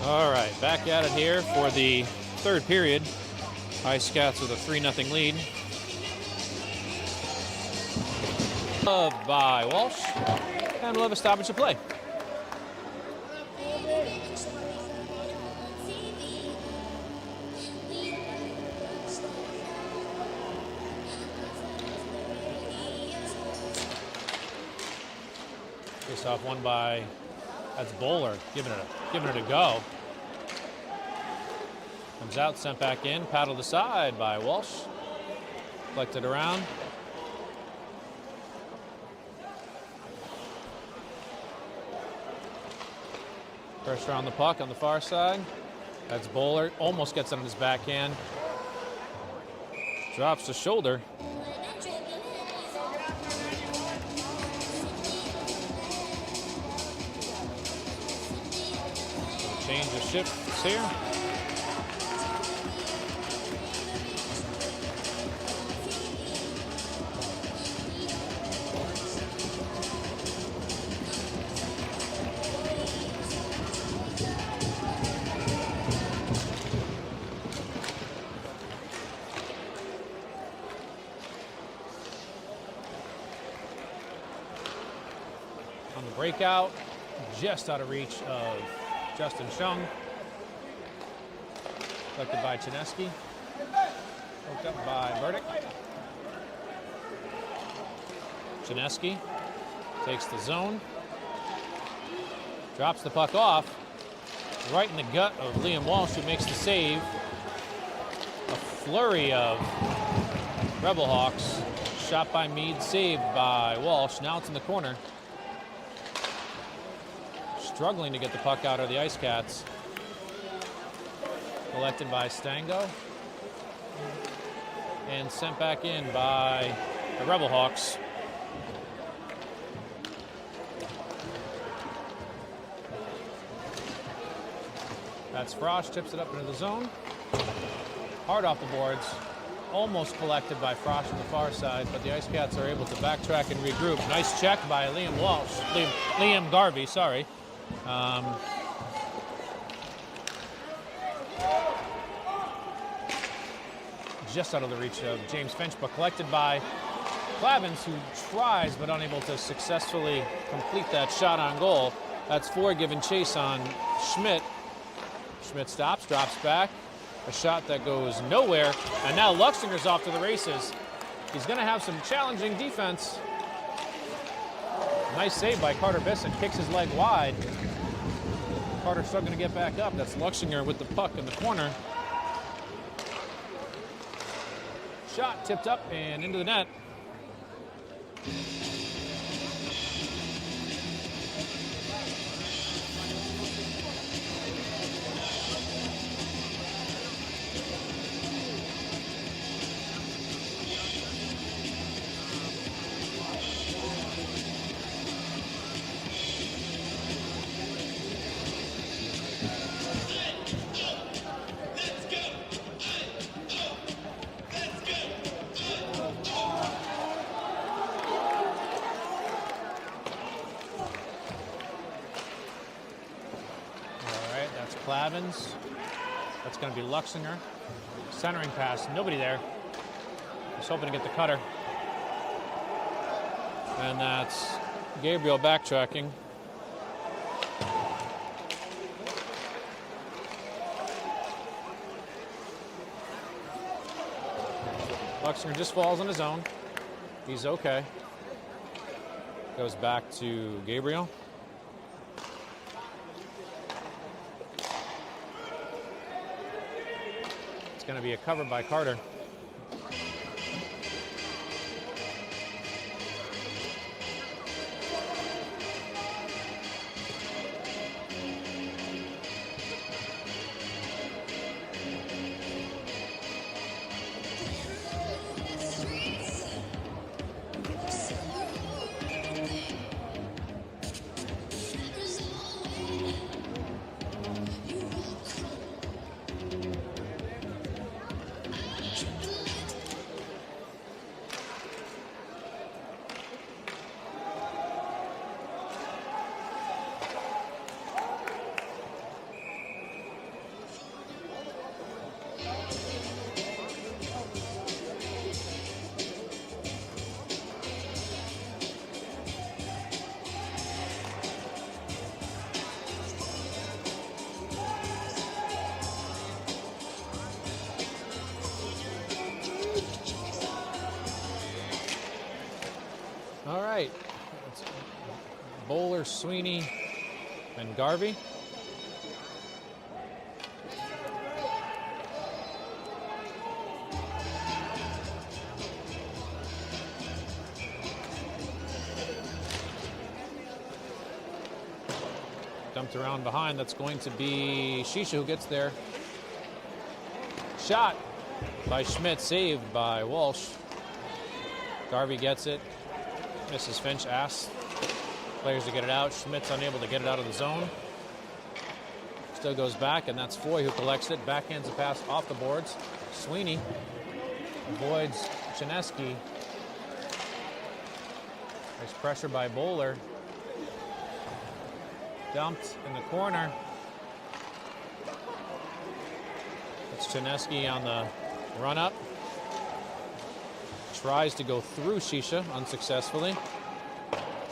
All right, back at it here for the third period. Icecats with a 3-0 lead. By Walsh, and we'll have a stoppage of play. Face off one by, that's Bowler, giving it a go. Comes out, sent back in, paddled aside by Walsh. Collected around. Pressure on the puck on the far side. That's Bowler, almost gets it on his backhand. Drops the shoulder. Change of shifts here. On the breakout, just out of reach of Justin Shung. Collected by Chinesky. Hooked up by Burdick. Chinesky takes the zone. Drops the puck off. Right in the gut of Liam Walsh, who makes the save. A flurry of RebelHawks. Shot by Meade, saved by Walsh. Now it's in the corner. Struggling to get the puck out of the Icecats. Collected by Stango. And sent back in by the RebelHawks. That's Frost, tips it up into the zone. Hard off the boards. Almost collected by Frost on the far side, but the Icecats are able to backtrack and regroup. Nice check by Liam Walsh. Liam Garvey, sorry. Just out of the reach of James Finch, but collected by Clavins, who tries but unable to successfully complete that shot on goal. That's Ford giving chase on Schmidt. Schmidt stops, drops back. A shot that goes nowhere, and now Luxinger's off to the races. He's going to have some challenging defense. Nice save by Carter Bisson, kicks his leg wide. Carter struggling to get back up. That's Luxinger with the puck in the corner. Shot tipped up and into the net. Clavins. That's going to be Luxinger. Centering pass, nobody there. Just hoping to get the cutter. And that's Gabriel backtracking. Luxinger just falls on his own. He's okay. Goes back to Gabriel. Going to be a cover by Carter. Bowler, Sweeney, and Garvey. Dumped around behind. That's going to be Shisha who gets there. Shot by Schmidt, saved by Walsh. Garvey gets it. Misses Finch, asks players to get it out. Schmidt's unable to get it out of the zone. Still goes back, and that's Foy who collects it. Backhands the pass off the boards. Sweeney avoids Chinesky. There's pressure by Bowler. Dumped in the corner. It's Chinesky on the run up. Tries to go through Shisha unsuccessfully.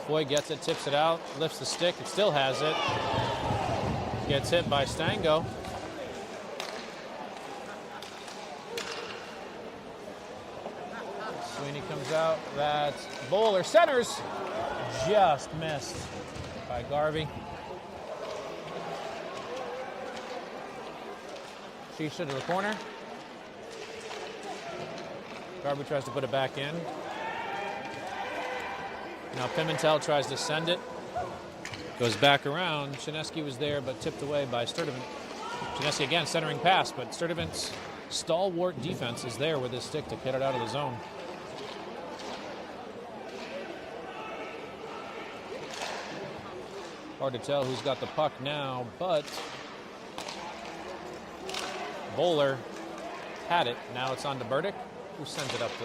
Foy gets it, tips it out, lifts the stick, it still has it. Gets hit by Stango. Sweeney comes out, that's Bowler, centers, just missed by Garvey. Shisha to the corner. Garvey tries to put it back in. Now Pimentel tries to send it. Goes back around. Chinesky was there, but tipped away by Sturdivant. Chinesky again, centering pass, but Sturdivant's stalwart defense is there with his stick to get it out of the zone. Hard to tell who's got the puck now, but Bowler had it. Now it's on to Burdick, who sends it up to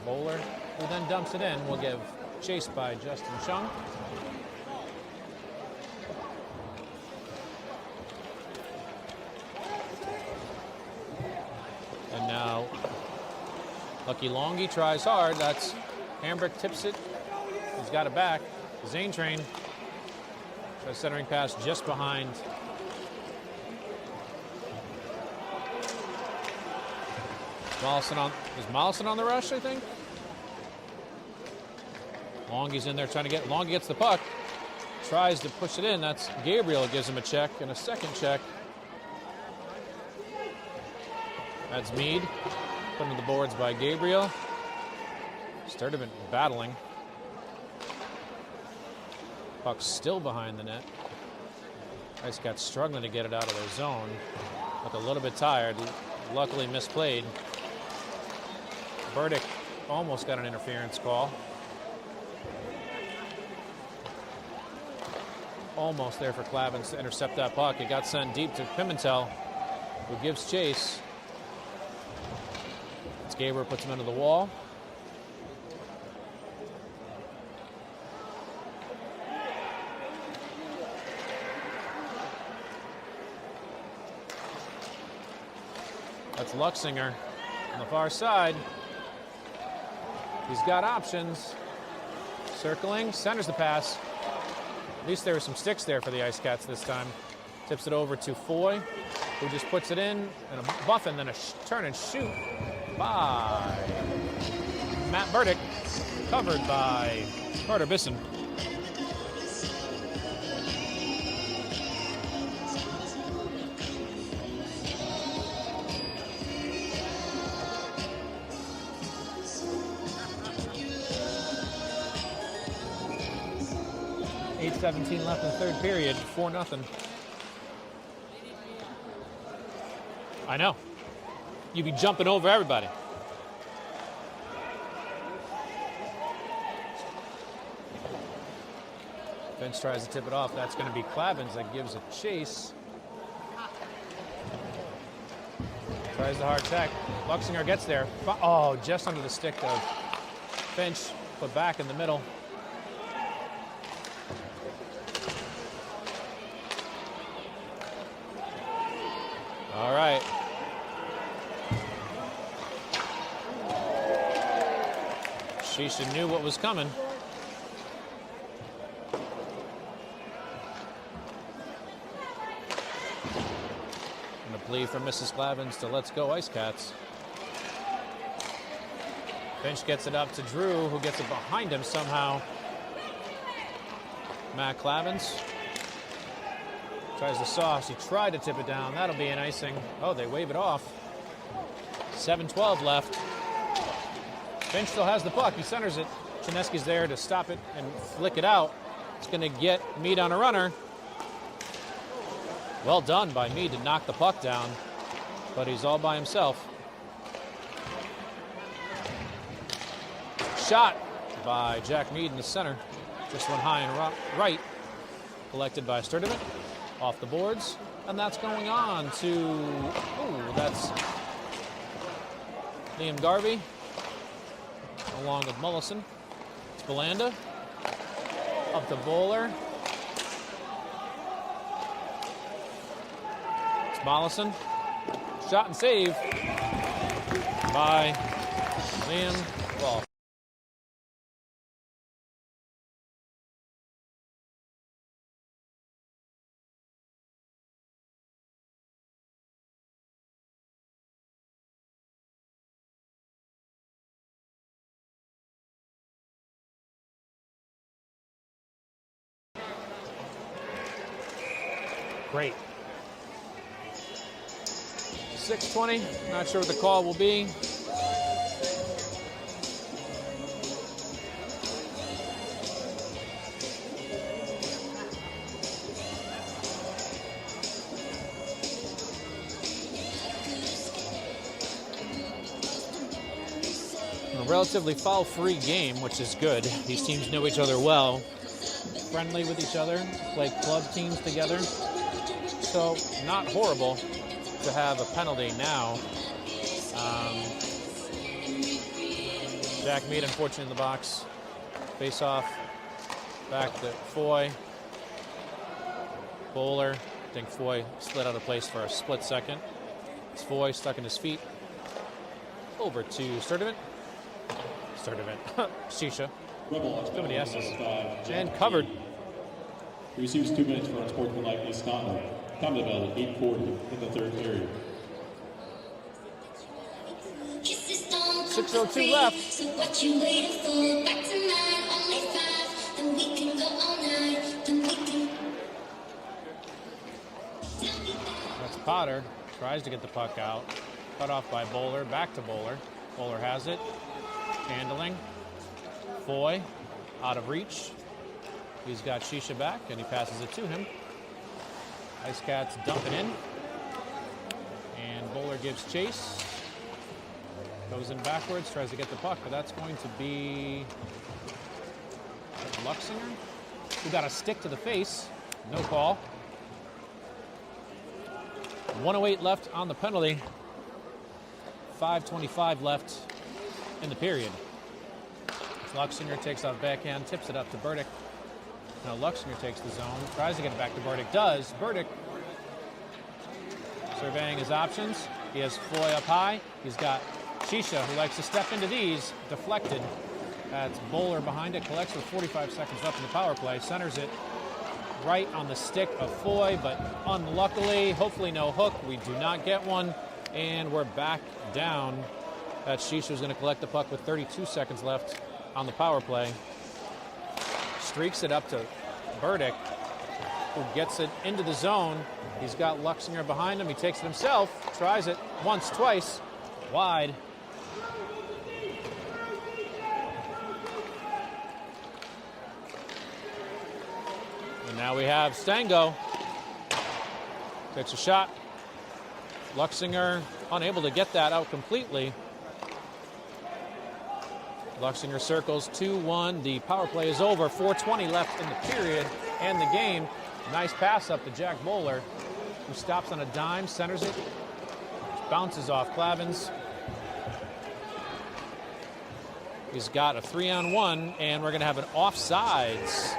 Bowler, who then dumps it in. We'll give chase by Justin Chung. And now Lucky Longy tries hard. That's Hambrick, tips it. He's got it back. Zane Train tries centering pass just behind. Is Mollison on the rush, I think? Longy's in there trying to get, Longy gets the puck, tries to push it in. That's Gabriel, gives him a check and a second check. That's Meade, put into the boards by Gabriel. Sturdivant battling. Puck's still behind the net. Icecats struggling to get it out of their zone. Look a little bit tired, luckily misplayed. Burdick almost got an interference call. Almost there for Clavins to intercept that puck. It got sent deep to Pimentel, who gives chase. It's Gabriel, puts him into the wall. That's Luxinger on the far side. He's got options. Circling, centers the pass. At least there were some sticks there for the Icecats this time. Tips it over to Foy, who just puts it in, and a buff, and then a turn and shoot by Matt Burdick, covered by Carter Bisson. .17 left in the third period, 4-0. I know. You'd be jumping over everybody. Finch tries to tip it off. That's going to be Clavins that gives a chase. Tries the hard check. Luxinger gets there. Oh, just under the stick of Finch. Put back in the middle. All right. Shisha knew what was coming. And a plea from Mrs. Clavins to let's go Icecats. Finch gets it up to Drew, who gets it behind him somehow. Matt Clavins tries the sauce. He tried to tip it down. That'll be an icing. Oh, they wave it off. 7:12 left. Finch still has the puck. He centers it. Chinesky's there to stop it and flick it out. It's going to get Mead on a runner. Well done by Mead to knock the puck down, but he's all by himself. Shot by Jack Mead in the center. This one high and right. Collected by Sturdivant. Off the boards. And that's going on to... that's Liam Garvey. Along with Mullison. It's Belanda. Up to Bowler. It's Mollison. Shot and save by Liam Ball. Great. 6:20. Not sure what the call will be. A relatively foul-free game, which is good. These teams know each other well. Friendly with each other, play club teams together. So not horrible to have a penalty now. Jack Mead, unfortunately, in the box. Face off. Back to Foy. Bowler. I think Foy slid out of place for a split second. It's Foy stuck in his feet. Over to Sturdivant. Shisha. Too many S's. And covered. He receives 2 minutes for unsportsmanlike misconduct. Time developed 8:40 in the third period. 6:02 left. So what you waiting for? Back tonight, only 5. Then we can go all night. Then we can. That's Potter. Tries to get the puck out. Cut off by Bowler. Back to Bowler. Bowler has it. Handling. Foy. Out of reach. He's got Shisha back, and he passes it to him. Icecats dump it in. And Bowler gives chase. Goes in backwards, tries to get the puck, but that's going to be Luxinger, who got a stick to the face. No call. 1:08 left on the penalty. 5:25 left in the period. Luxinger takes off backhand, tips it up to Burdick. Now Luxinger takes the zone, tries to get it back to Burdick. Does. Burdick surveying his options. He has Foy up high. He's got Shisha, who likes to step into these. Deflected. That's Bowler behind it. Collects with 45 seconds left in the power play. Centers it right on the stick of Foy, but unluckily, hopefully no hook. We do not get one. And we're back down. That Shisha is going to collect the puck with 32 seconds left on the power play. Streaks it up to Burdick, who gets it into the zone. He's got Luxinger behind him. He takes it himself, tries it once, twice, wide. And now we have Stango. Takes a shot. Luxinger unable to get that out completely. Luxinger circles 2-1. The power play is over. 4:20 left in the period and the game. Nice pass up to Jack Bowler, who stops on a dime, centers it, bounces off Clavins. He's got a 3-on-1, and we're going to have an offsides.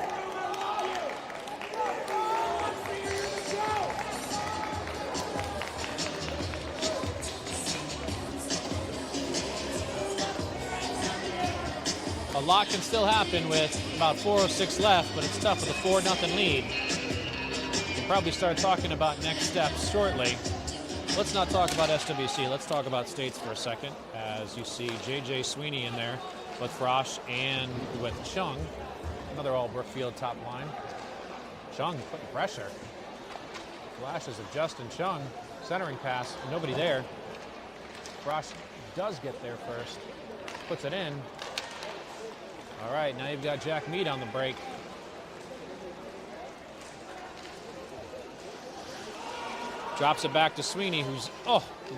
A lot can still happen with about 4:06 left, but it's tough with a 4-0 lead. We'll probably start talking about next steps shortly. Let's not talk about SWC. Let's talk about states for a second. As you see J.J. Sweeney in there with Frosch and with Chung. Another all Brookfield top line. Chung putting pressure. Flashes of Justin Chung. Centering pass. Nobody there. Frost does get there first. Puts it in. All right, now you've got Jack Mead on the break. Drops it back to Sweeney, who's,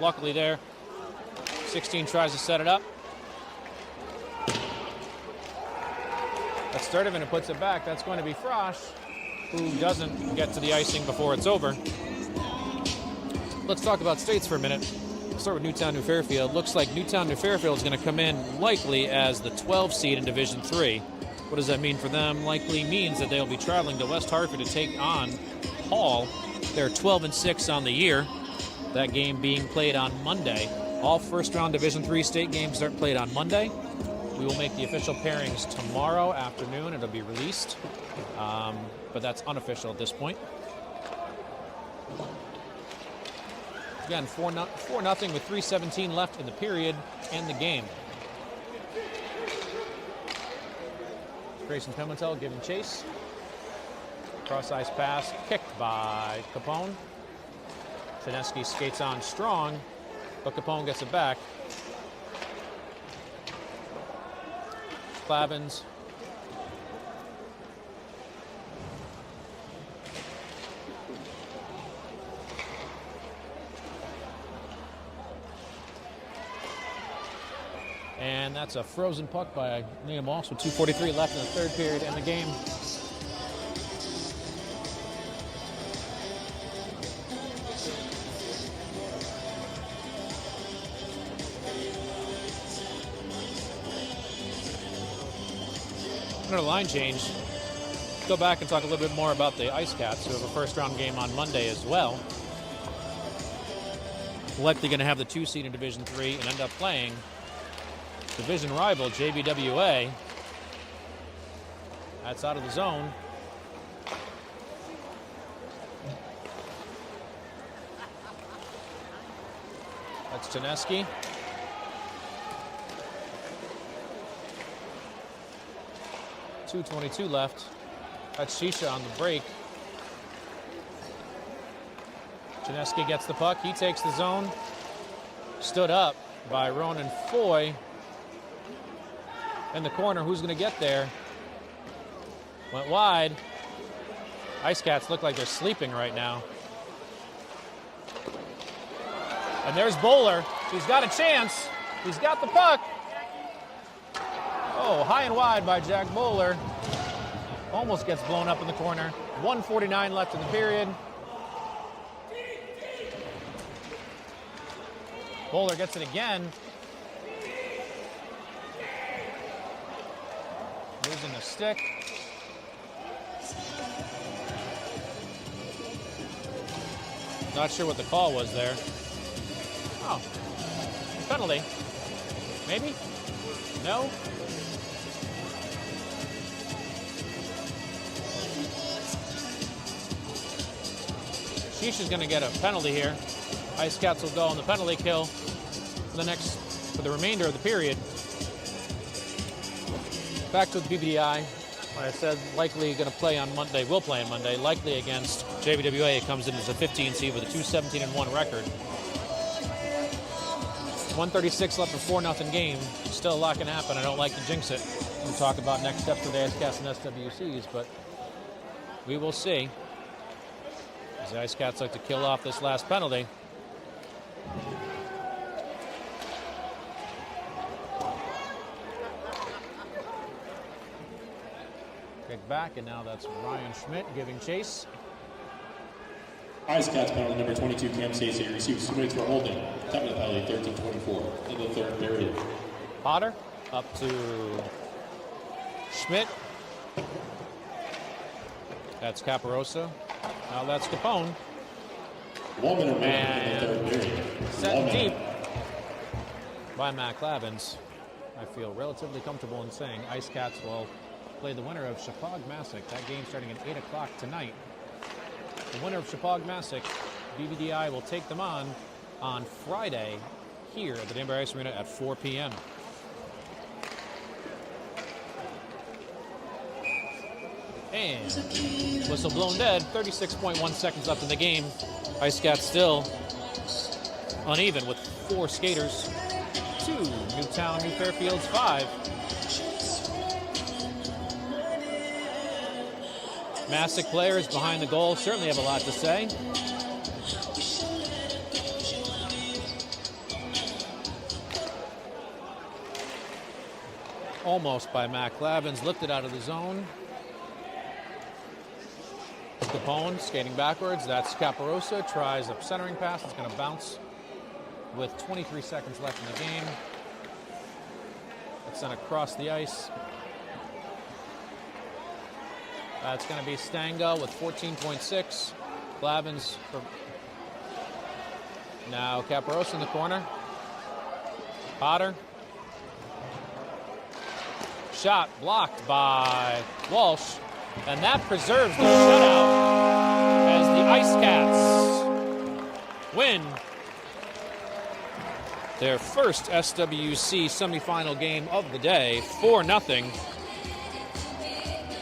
luckily there. 16 tries to set it up. That's Sturdivant who puts it back. That's going to be Frosch, who doesn't get to the icing before it's over. Let's talk about states for a minute. We'll start with Newtown, New Fairfield. Looks like Newtown, New Fairfield is going to come in likely as the 12 seed in Division 3. What does that mean for them? Likely means that they'll be traveling to West Hartford to take on Hall. They're 12-6 on the year. That game being played on Monday. All first-round Division 3 state games are played on Monday. We will make the official pairings tomorrow afternoon. It'll be released, but that's unofficial at this point. Again, 4-0 with 3:17 left in the period and the game. Grayson Pimentel giving chase. Cross-ice pass, kicked by Capone. Chinesky skates on strong, but Capone gets it back. Clavins. And that's a frozen puck by Liam Walsh with 2:43 left in the third period and the game. Another line change. Go back and talk a little bit more about the Icecats, who have a first-round game on Monday as well. Likely going to have the 2 seed in Division 3 and end up playing division rival JBWA. That's out of the zone. That's Chinesky. .222 left. That's Shisha on the break. Chinesky gets the puck. He takes the zone. Stood up by Ronan Foy. In the corner, who's going to get there? Went wide. Icecats look like they're sleeping right now. And there's Bowler. He's got a chance. He's got the puck. Oh, high and wide by Jack Bowler. Almost gets blown up in the corner. 1:49 left in the period. Bowler gets it again. Losing the stick. Not sure what the call was there. Oh, penalty. Maybe? No? Shisha's going to get a penalty here. Icecats will go on the penalty kill for the remainder of the period. Back to the BBDI. Like I said, likely going to play on Monday. Will play on Monday. Likely against JVWA. It comes in as a 15 seed with a 2-17-1 record. 1:36 left for 4-0 game. Still a lot can happen. I don't like to jinx it. We'll talk about next steps for the Icecats and SWCs, but we will see. As the Icecats like to kill off this last penalty. Kick back, and now that's Ryan Schmidt giving chase. Icecats penalty number 22, Cam Stacey receives 2 minutes for holding. Time of the penalty, 13:24 in the third period. Potter up to Schmidt. That's Caparosa. Now that's Capone. 1 minute remaining in the third period. Set deep by Matt Clavins. I feel relatively comfortable in saying Icecats will play the winner of Chippewa-Massac. That game starting at 8 o'clock tonight. The winner of Chippewa-Massac, BBDI will take them on Friday here at the Danbury Ice Arena at 4 p.m. And whistle blown dead. 36.1 seconds left in the game. Icecats still uneven with 4 skaters. 2, Newtown, New Fairfields 5. Mastic players behind the goal certainly have a lot to say. Almost by Matt Clavins, lifted out of the zone. Capone skating backwards. That's Caparosa. Tries a centering pass. It's going to bounce with 23 seconds left in the game. It's sent across the ice. It's going to be Stanga with 14.6. Clavins for now. Caparosa in the corner. Potter. Shot blocked by Walsh, and that preserves the shutout as the Icecats win their first SWC semifinal game of the day, 4-0.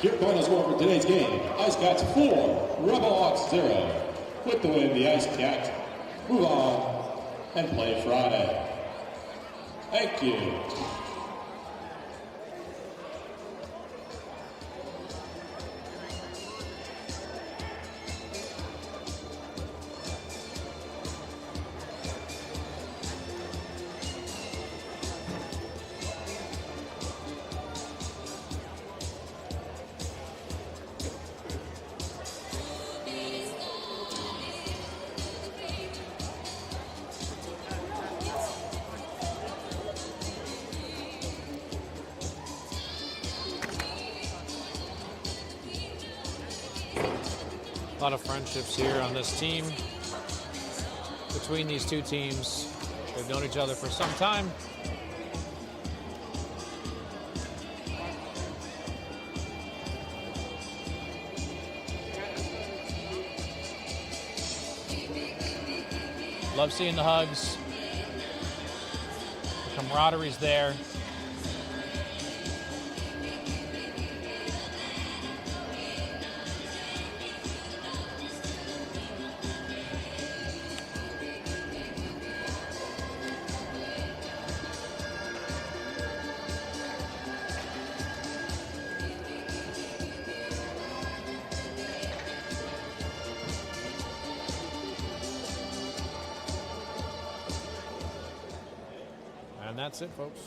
Your final score for today's game, Icecats 4, RebelHawks 0. With the win, the Icecats move on and play Friday. Thank you. A lot of friendships here on this team. Between these two teams, they've known each other for some time. Love seeing the hugs. The camaraderie's there. And that's it, folks.